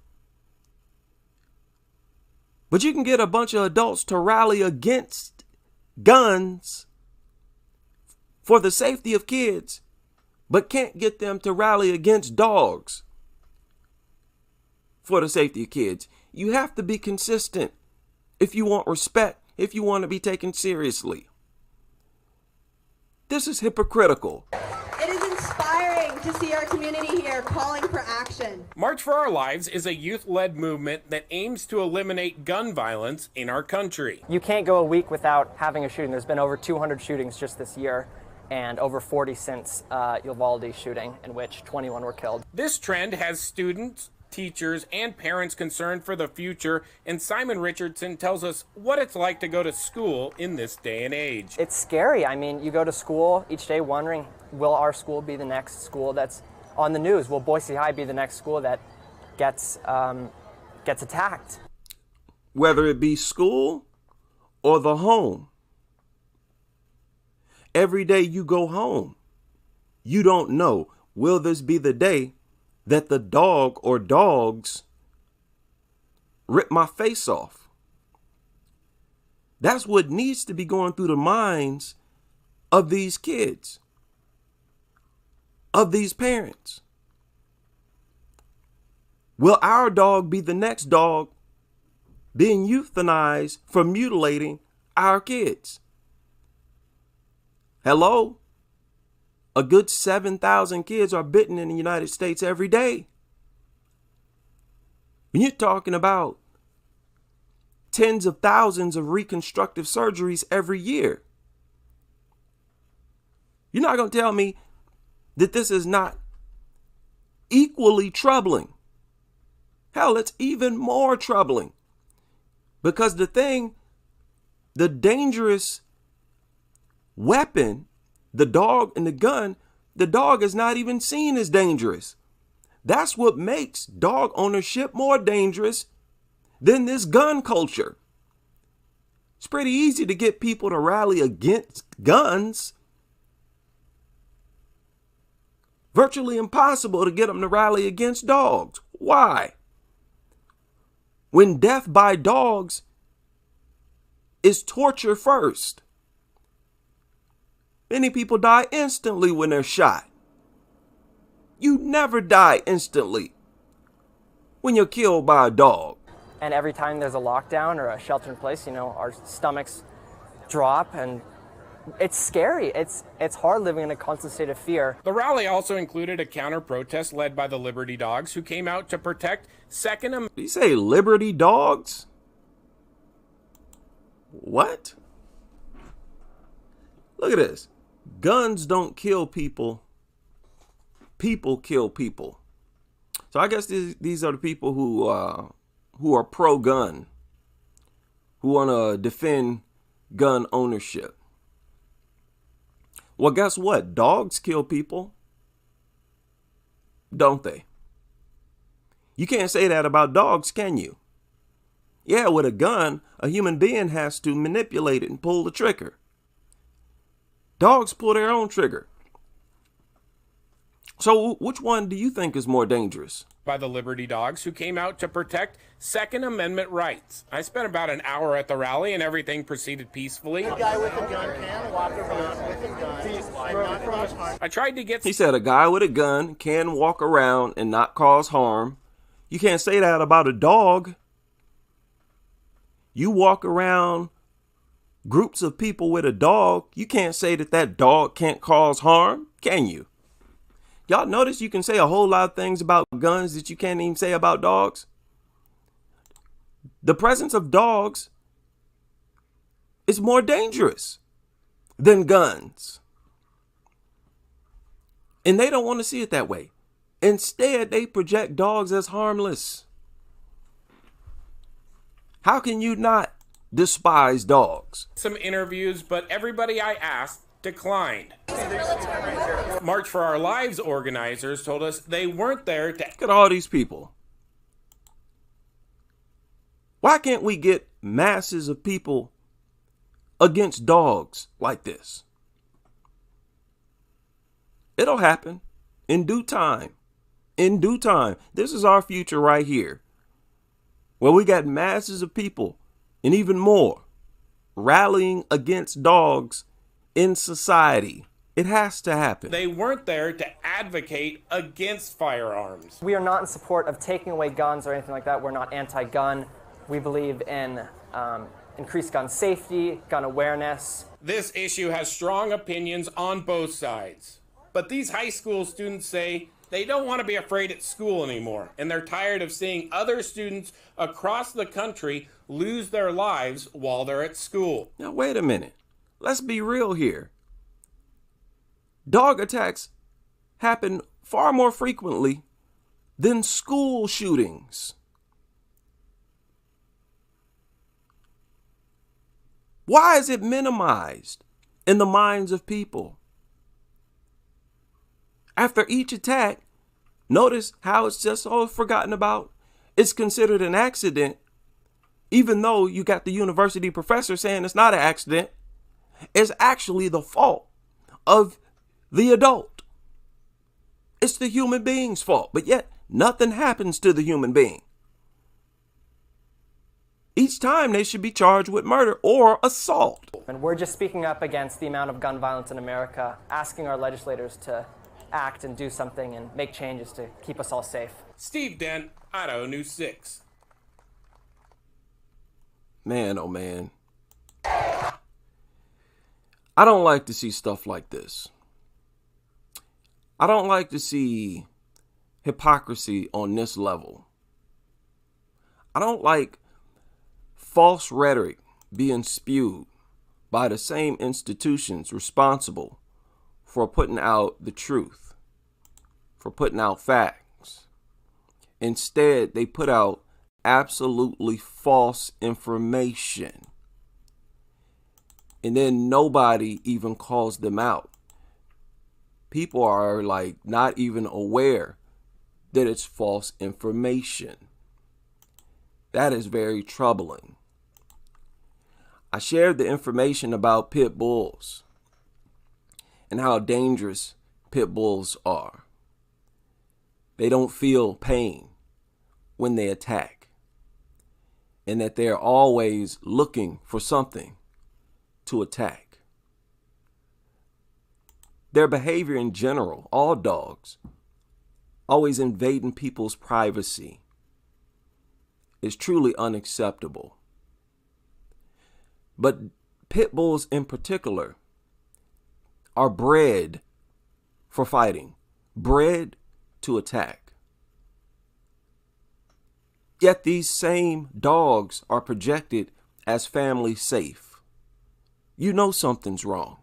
S2: But you can get a bunch of adults to rally against guns for the safety of kids, but can't get them to rally against dogs for the safety of kids. You have to be consistent if you want respect, if you want to be taken seriously. This is hypocritical.
S3: It is inspiring to see our community here calling for action.
S4: March for Our Lives is a youth-led movement that aims to eliminate gun violence in our country.
S5: You can't go a week without having a shooting. There's been over 200 shootings just this year and over 40 since Uvalde shooting, in which 21 were killed.
S4: This trend has students, teachers, and parents concerned for the future, and Simon Richardson tells us what it's like to go to school in this day and age.
S5: It's scary. I mean, you go to school each day wondering, will our school be the next school that's on the news? Will Boise High be the next school that gets attacked?
S2: Whether it be school or the home, every day you go home, you don't know, will this be the day that the dog or dogs rip my face off? That's what needs to be going through the minds of these kids, of these parents. Will our dog be the next dog being euthanized for mutilating our kids? Hello? A good 7,000 kids are bitten in the United States every day. When you're talking about tens of thousands of reconstructive surgeries every year, you're not going to tell me that this is not equally troubling. Hell, it's even more troubling. Because the dangerous weapon, the dog and the gun, the dog is not even seen as dangerous. That's what makes dog ownership more dangerous than this gun culture. It's pretty easy to get people to rally against guns. Virtually impossible to get them to rally against dogs. Why? When death by dogs is torture first. Many people die instantly when they're shot. You never die instantly when you're killed by a dog.
S5: And every time there's a lockdown or a shelter in place, our stomachs drop and it's scary. It's hard living in a constant state of fear.
S4: The rally also included a counter-protest led by the Liberty Dogs, who came out to protect Second Amendment.
S2: Did you say Liberty Dogs? What? Look at this. Guns don't kill people. People kill people. So I guess these are the people who are pro-gun, who want to defend gun ownership. Well, guess what? Dogs kill people, don't they? You can't say that about dogs, can you? Yeah, with a gun, a human being has to manipulate it and pull the trigger. Dogs pull their own trigger. So which one do you think is more dangerous?
S4: By the Liberty Dogs, who came out to protect Second Amendment rights. I spent about an hour at the rally and everything proceeded peacefully.
S6: A guy with a gun can walk around with a gun and not cause harm.
S4: I tried to get...
S2: He said a guy with a gun can walk around and not cause harm. You can't say that about a dog. You walk around groups of people with a dog. You can't say that that dog can't cause harm, can you? Y'all notice you can say a whole lot of things about guns that you can't even say about dogs? The presence of dogs is more dangerous than guns. And they don't want to see it that way. Instead, they project dogs as harmless. How can you not despise dogs?
S4: some interviews, but everybody I asked declined. March for Our Lives organizers told us they weren't there to...
S2: Look at all these people. Why can't we get masses of people against dogs like this? It'll happen in due time. In due time. This is our future right here. Where we got masses of people and even more rallying against dogs in society. It has to happen.
S4: They weren't there to advocate against firearms.
S5: We are not in support of taking away guns or anything like that. We're not anti-gun. We believe in increased gun safety, gun awareness.
S4: This issue has strong opinions on both sides. But these high school students say they don't want to be afraid at school anymore, and they're tired of seeing other students across the country lose their lives while they're at school.
S2: Now, wait a minute. Let's be real here. Dog attacks happen far more frequently than school shootings. Why is it minimized in the minds of people? After each attack, notice how it's just all forgotten about. It's considered an accident, even though you got the university professor saying it's not an accident. It's actually the fault of the adult. It's the human being's fault, but yet nothing happens to the human being. Each time they should be charged with murder or assault.
S5: And we're just speaking up against the amount of gun violence in America, asking our legislators to act and do something and make changes to keep us all safe.
S4: Steve Dent, Idaho News 6.
S2: Man, oh man. I don't like to see stuff like this. I don't like to see hypocrisy on this level. I don't like false rhetoric being spewed by the same institutions responsible for putting out the truth, for putting out facts. Instead, they put out absolutely false information. And then nobody even calls them out. People are like not even aware that it's false information. That is very troubling. I shared the information about pit bulls and how dangerous pit bulls are. They don't feel pain when they attack, and that they're always looking for something to attack. Their behavior in general, all dogs, always invading people's privacy, is truly unacceptable. But pit bulls in particular are bred for fighting, bred to attack. Yet these same dogs are projected as family safe. You know something's wrong.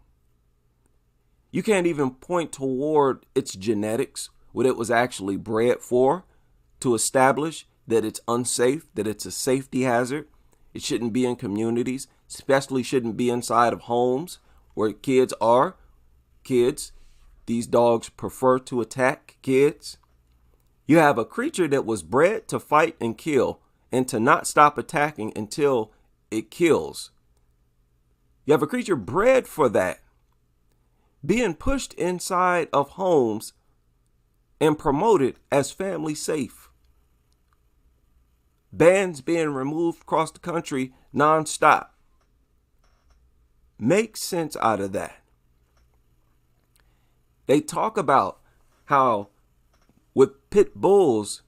S2: You can't even point toward its genetics, what it was actually bred for, to establish that it's unsafe, that it's a safety hazard. It shouldn't be in communities, especially shouldn't be inside of homes where kids are. Kids, these dogs prefer to attack kids. You have a creature that was bred to fight and kill and to not stop attacking until it kills. You have a creature bred for that, being pushed inside of homes and promoted as family safe. Bans being removed across the country nonstop. Make sense out of that. They talk about how with pit bulls,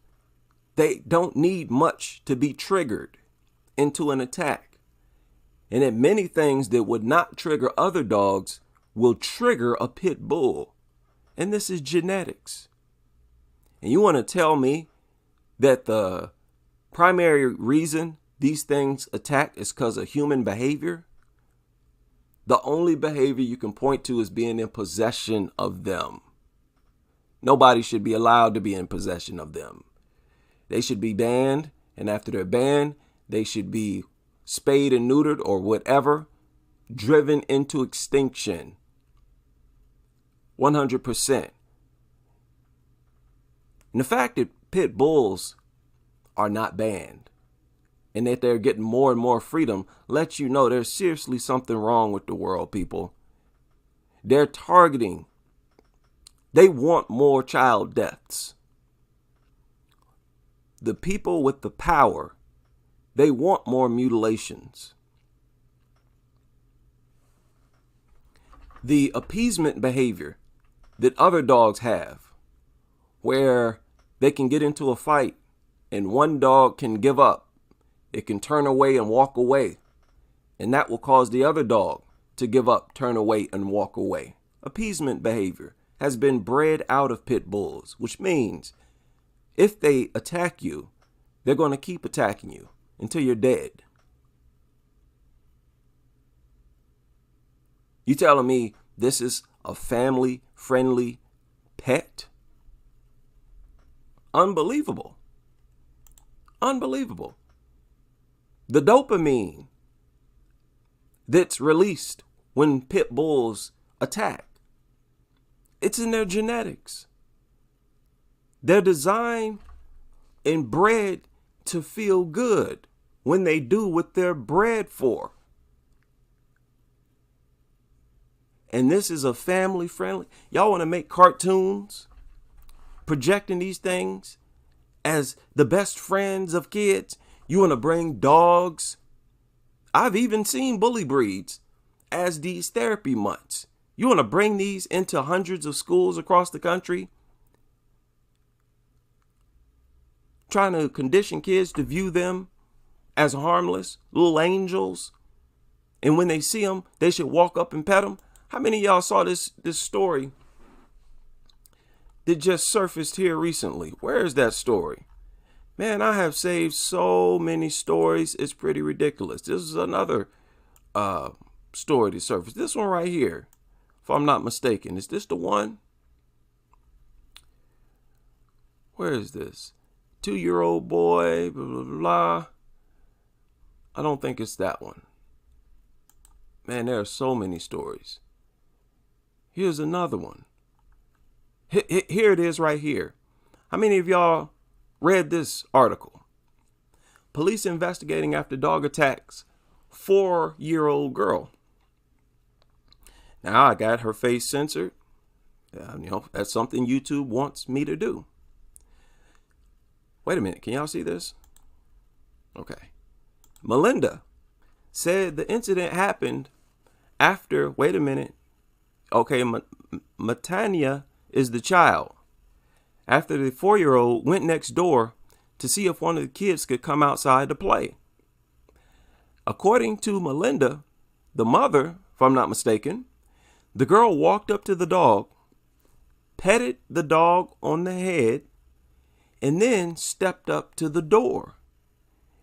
S2: they don't need much to be triggered into an attack. And that many things that would not trigger other dogs will trigger a pit bull. And this is genetics. And you want to tell me that the primary reason these things attack is because of human behavior? The only behavior you can point to is being in possession of them. Nobody should be allowed to be in possession of them. They should be banned, and after they're banned, they should be spayed and neutered or whatever, driven into extinction. 100%. And the fact that pit bulls are not banned and that they're getting more and more freedom lets you know there's seriously something wrong with the world, people. They're targeting. They want more child deaths. The people with the power, they want more mutilations. The appeasement behavior that other dogs have, where they can get into a fight and one dog can give up. It can turn away and walk away. And that will cause the other dog to give up, turn away, and walk away. Appeasement behavior has been bred out of pit bulls, which means if they attack you, they're going to keep attacking you until you're dead. You telling me this is a family-friendly pet? Unbelievable. Unbelievable. The dopamine that's released when pit bulls attack, it's in their genetics. They're designed and bred to feel good when they do what they're bred for. And this is a family friendly. Y'all want to make cartoons projecting these things as the best friends of kids? You want to bring dogs? I've even seen bully breeds as these therapy mutts. You want to bring these into hundreds of schools across the country? Trying to condition kids to view them as harmless little angels. And when they see them, they should walk up and pet them. How many of y'all saw this story that just surfaced here recently? Where is that story? Man, I have saved so many stories. It's pretty ridiculous. This is another story that surfaced. This one right here, if I'm not mistaken. Is this the one? Where is this? 2-year-old boy, blah, blah, blah. I don't think it's that one. Man, there are so many stories. Here's another one. Here it is right here. How many of y'all read this article? Police investigating after dog attacks 4-year-old girl. Now, I got her face censored. That's something YouTube wants me to do. Wait a minute. Can y'all see this? Okay. Melinda said the incident happened after, wait a minute. Okay, Matania is the child. After the 4-year-old went next door to see if one of the kids could come outside to play. According to Melinda, the mother, if I'm not mistaken, The girl walked up to the dog, petted the dog on the head, and then stepped up to the door.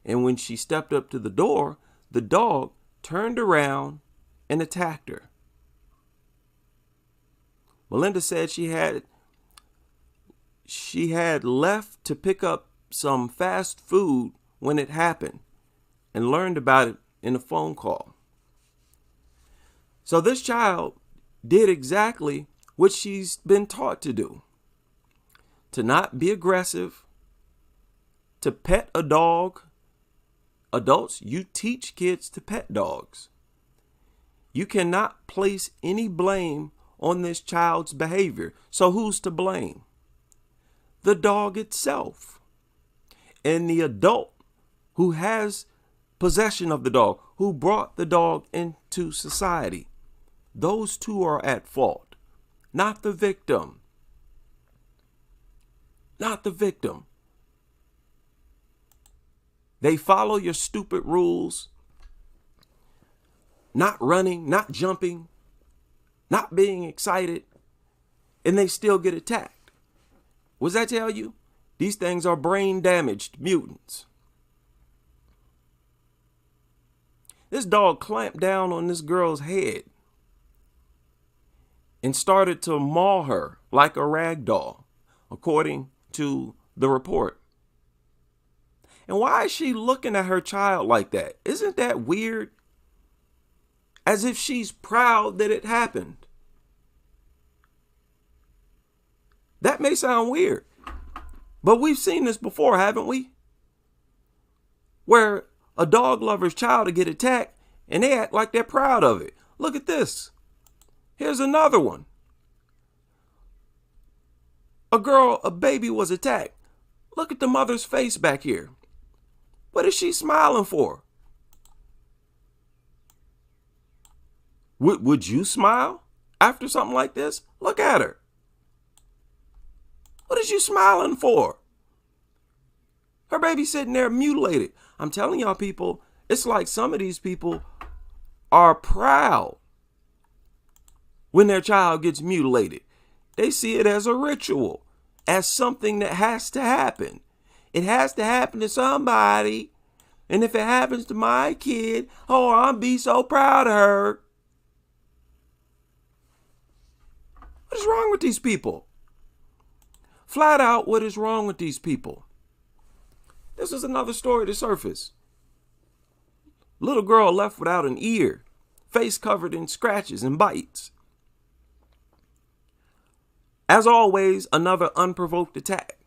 S2: And when she stepped up to the door, the dog turned around and attacked her. Melinda said she had left to pick up some fast food when it happened and learned about it in a phone call. So this child did exactly what she's been taught to do. To not be aggressive, to pet a dog. Adults, you teach kids to pet dogs. You cannot place any blame on this child's behavior. So who's to blame? The dog itself. And the adult who has possession of the dog, who brought the dog into society. Those two are at fault, not the victim. Not the victim. They follow your stupid rules, not running, not jumping, not being excited, and they still get attacked. What does that tell you? These things are brain damaged mutants. This dog clamped down on this girl's head and started to maul her like a rag doll, according to the report. And why is she looking at her child like that? Isn't that weird? As if she's proud that it happened. That may sound weird, but we've seen this before, haven't we? Where a dog lover's child to get attacked and they act like they're proud of it. Look at this. Here's another one. A baby was attacked. Look at the mother's face back here. What is she smiling for? Would you smile after something like this? Look at her. What is you smiling for? Her baby's sitting there mutilated. I'm telling y'all people, it's like some of these people are proud when their child gets mutilated. They see it as a ritual, as something that has to happen. It has to happen to somebody. And if it happens to my kid, oh, I'll be so proud of her. What is wrong with these people? Flat out, what is wrong with these people? This is another story to surface. Little girl left without an ear, face covered in scratches and bites. As always, another unprovoked attack.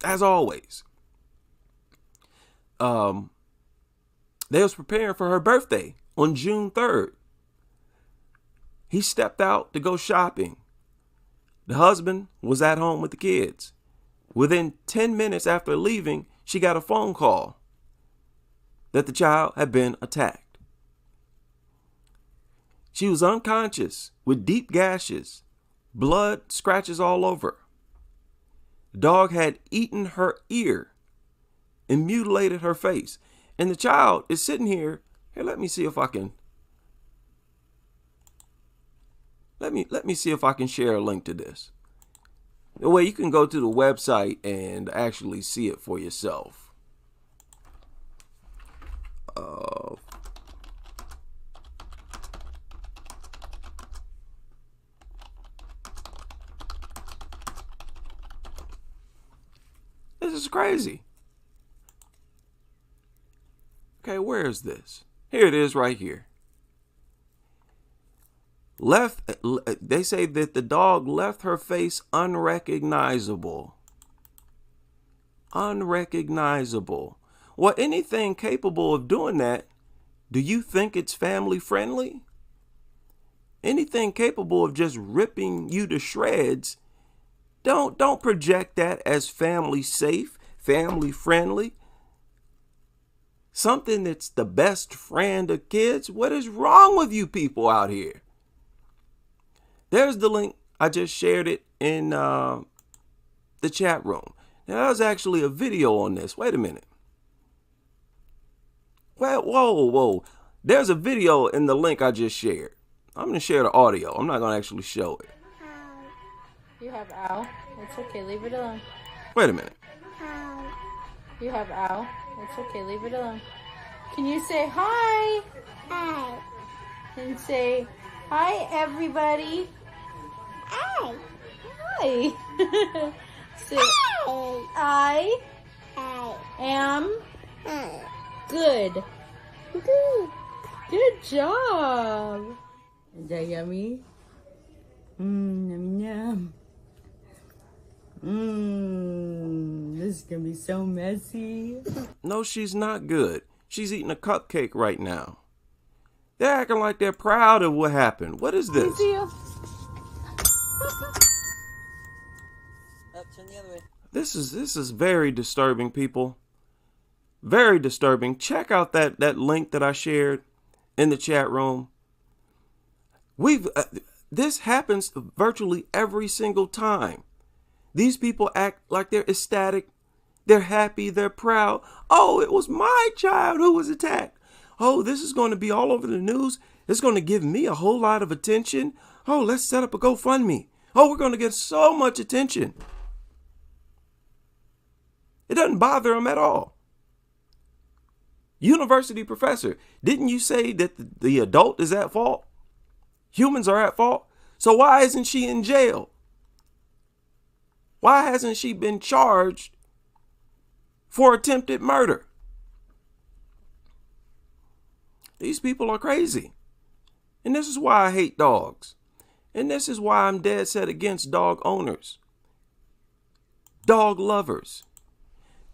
S2: As always. They was preparing for her birthday on June 3rd. He stepped out to go shopping. The husband was at home with the kids. Within 10 minutes after leaving, she got a phone call that the child had been attacked. She was unconscious with deep gashes, blood scratches all over. The dog had eaten her ear and mutilated her face. And the child is sitting here. Here, let me see if I can. Let me see if I can share a link to this. The way you can go to the website and actually see it for yourself. This is crazy. Okay, where is this? Here it is right here. They say that the dog left her face unrecognizable. Unrecognizable. Well, anything capable of doing that, do you think it's family friendly? Anything capable of just ripping you to shreds, don't project that as family safe, family friendly. Something that's the best friend of kids. What is wrong with you people out here? There's the link. I just shared it in the chat room. Now, there's actually a video on this. Wait a minute. Whoa. There's a video in the link I just shared. I'm going to share the audio. I'm not going to actually show it.
S7: You have ow. It's okay. Leave it alone.
S2: Wait a minute.
S7: You have ow. It's okay. Leave it alone. Can you say hi?
S8: Hi.
S7: And say, hi, everybody.
S8: Hi.
S7: Hi. Say,
S8: Hi.
S7: I am
S8: Hi.
S7: good.
S8: Good.
S7: Good job. Is that yummy? Yum yum. This is gonna be so messy.
S2: No, she's not good. She's eating a cupcake right now. They're acting like they're proud of what happened. What is this?
S7: See you.
S9: Turn the other way.
S2: This is very disturbing, people. Very disturbing. Check out that link that I shared in the chat room. This happens virtually every single time. These people act like they're ecstatic, they're happy, they're proud. Oh, it was my child who was attacked. Oh, this is going to be all over the news. It's going to give me a whole lot of attention. Oh, let's set up a GoFundMe. Oh, we're going to get so much attention. It doesn't bother them at all. University professor, didn't you say that the adult is at fault? Humans are at fault. So why isn't she in jail? Why hasn't she been charged for attempted murder? These people are crazy. And this is why I hate dogs. And this is why I'm dead set against dog owners, dog lovers.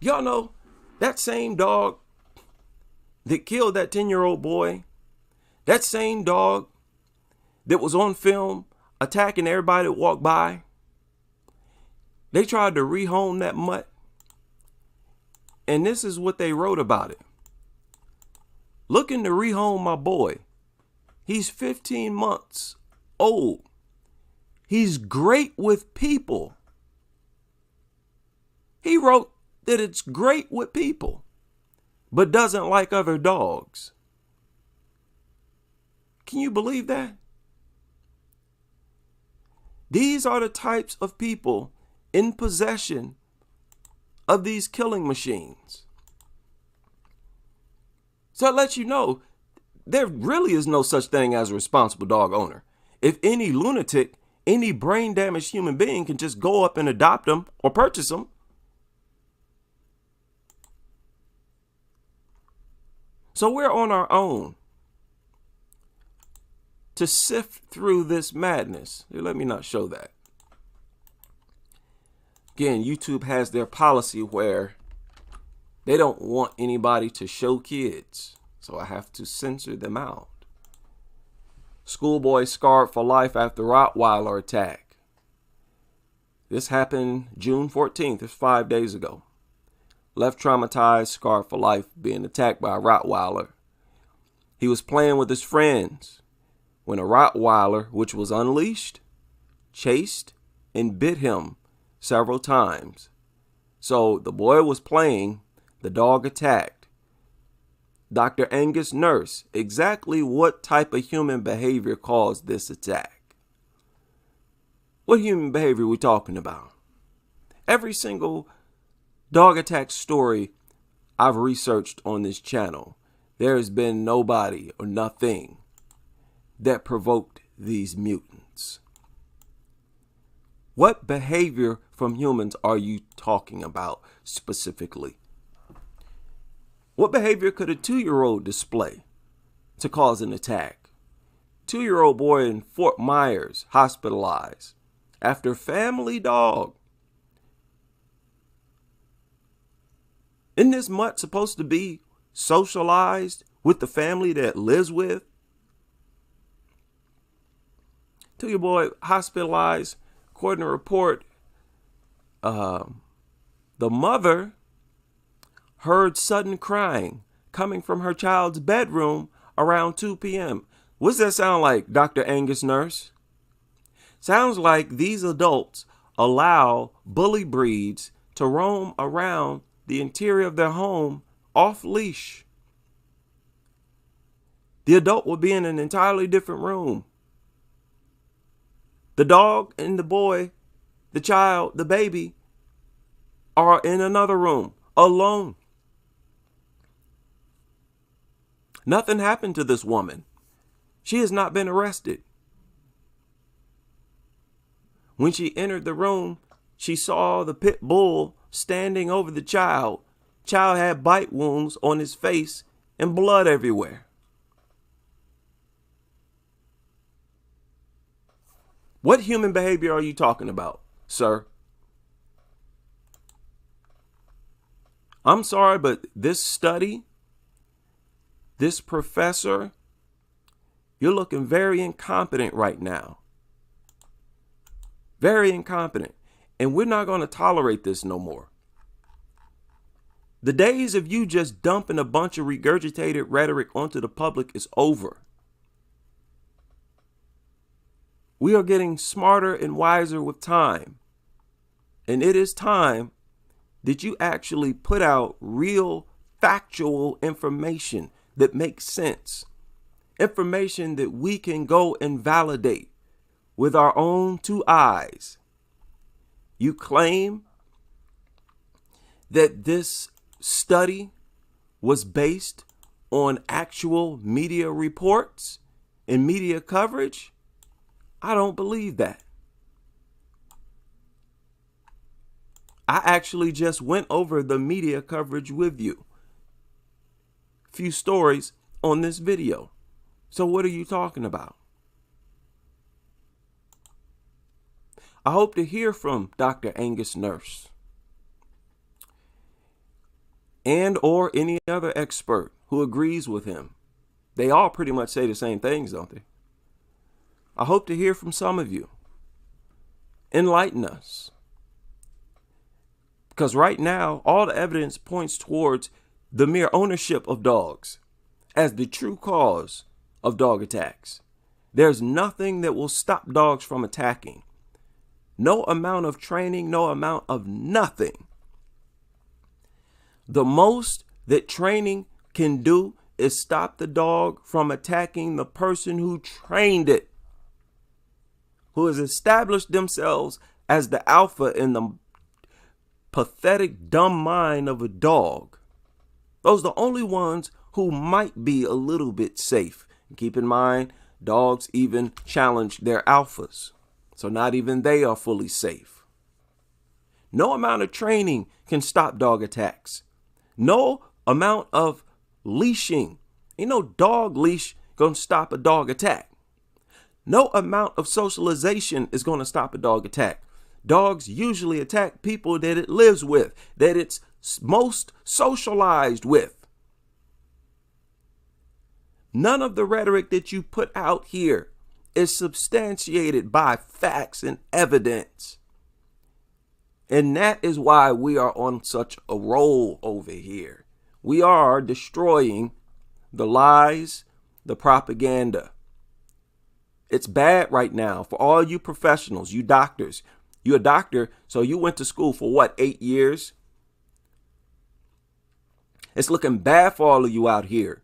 S2: Y'all know that same dog that killed that 10-year-old boy, that same dog that was on film attacking everybody that walked by, they tried to rehome that mutt. And this is what they wrote about it. Looking to rehome my boy. He's 15 months old. He's great with people. He wrote that it's great with people, but doesn't like other dogs. Can you believe that? These are the types of people in possession of these killing machines. So it lets you know there really is no such thing as a responsible dog owner. If any lunatic, any brain damaged human being can just go up and adopt them or purchase them. So we're on our own to sift through this madness. Let me not show that. Again, YouTube has their policy where they don't want anybody to show kids, so I have to censor them out. Schoolboy scarred for life after Rottweiler attack. This happened June 14th, it's 5 days ago. Left traumatized, scarred for life, being attacked by a Rottweiler. He was playing with his friends when a Rottweiler, which was unleashed, chased and bit him several times. So the boy was playing, the dog attacked. Dr. Angus nurse, exactly what type of human behavior caused this attack? What human behavior are we talking about? Every single dog attack story I've researched on this channel, there has been nobody or nothing that provoked these mutants. What behavior from humans are you talking about specifically? What behavior could a 2-year-old display to cause an attack? 2-year-old boy in Fort Myers hospitalized after family dog. Isn't this mutt supposed to be socialized with the family that lives with? 2-year-old boy hospitalized. According to a report, the mother heard sudden crying coming from her child's bedroom around 2 p.m. What does that sound like, Dr. Angus nurse? Sounds like these adults allow bully breeds to roam around the interior of their home off leash. The adult will be in an entirely different room The dog and the boy, the child, the baby are in another room alone. Nothing happened to this woman. She has not been arrested. When she entered the room, she saw the pit bull standing over the child. Child had bite wounds on his face and blood everywhere. What human behavior are you talking about, sir? I'm sorry, but this study, this professor, you're looking very incompetent right now. Very incompetent. And we're not going to tolerate this no more. The days of you just dumping a bunch of regurgitated rhetoric onto the public is over. We are getting smarter and wiser with time. And it is time that you actually put out real, factual information that makes sense. Information that we can go and validate with our own two eyes. You claim that this study was based on actual media reports and media coverage. I don't believe that. I actually just went over the media coverage with you. Few stories on this video. So what are you talking about? I hope to hear from Dr. Angus Nurse and or any other expert who agrees with him. They all pretty much say the same things, don't they? I hope to hear from some of you. Enlighten us. Because right now, all the evidence points towards the mere ownership of dogs as the true cause of dog attacks. There's nothing that will stop dogs from attacking. No amount of training, no amount of nothing. The most that training can do is stop the dog from attacking the person who trained it, who has established themselves as the alpha in the pathetic, dumb mind of a dog. Those are the only ones who might be a little bit safe. And keep in mind, dogs even challenge their alphas. So not even they are fully safe. No amount of training can stop dog attacks. No amount of leashing. Ain't no dog leash gonna stop a dog attack. No amount of socialization is gonna stop a dog attack. Dogs usually attack people that it lives with, that it's most socialized with. None of the rhetoric that you put out here is substantiated by facts and evidence. And that is why we are on such a roll over here. We are destroying the lies, the propaganda. It's bad right now for all you professionals, you doctors. You're a doctor, so you went to school for what, 8 years? It's looking bad for all of you out here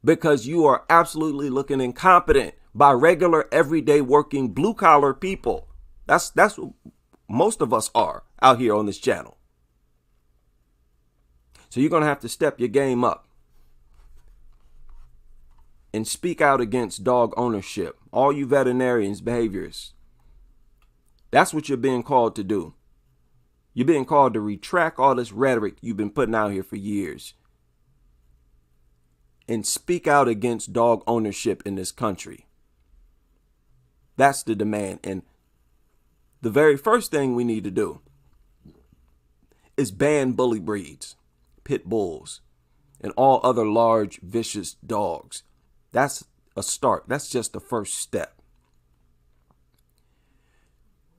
S2: because you are absolutely looking incompetent by regular, everyday working, blue collar people. That's what most of us are out here on this channel. So you're going to have to step your game up and speak out against dog ownership. All you veterinarians, behaviorists. That's what you're being called to do. You're being called to retract all this rhetoric you've been putting out here for years and speak out against dog ownership in this country. That's the demand. And the very first thing we need to do is ban bully breeds, pit bulls, and all other large, vicious dogs. That's a start. That's just the first step.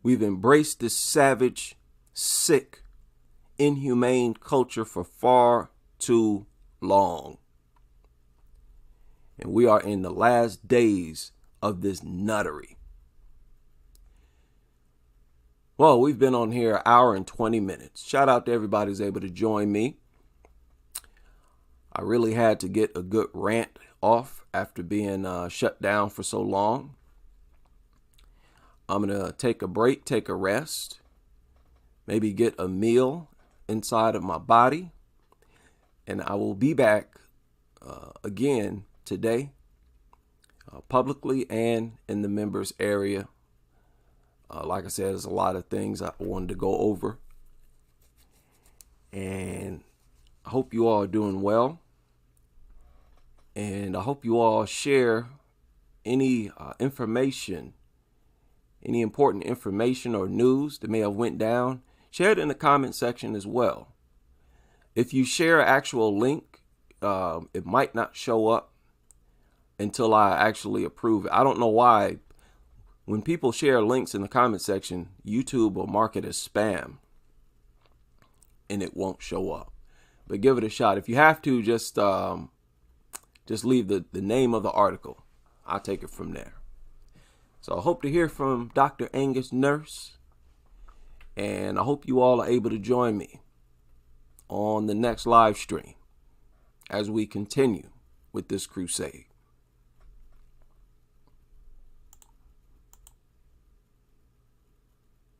S2: We've embraced this savage, sick, inhumane culture for far too long. And we are in the last days of this nuttery. Well, we've been on here an hour and 20 minutes. Shout out to everybody who's able to join me. I really had to get a good rant off after being shut down for so long. I'm going to take a break, take a rest, maybe get a meal inside of my body. And I will be back again today, publicly and in the members area. Like I said, there's a lot of things I wanted to go over. And I hope you all are doing well. And I hope you all share any information, any important information or news that may have went down. Share it in the comment section as well. If you share an actual link, it might not show up until I actually approve it. I don't know why. When people share links in the comment section, YouTube will mark it as spam and it won't show up. But give it a shot. If you have to, just leave the name of the article. I'll take it from there. So I hope to hear from Dr. Angus Nurse. And I hope you all are able to join me on the next live stream as we continue with this crusade.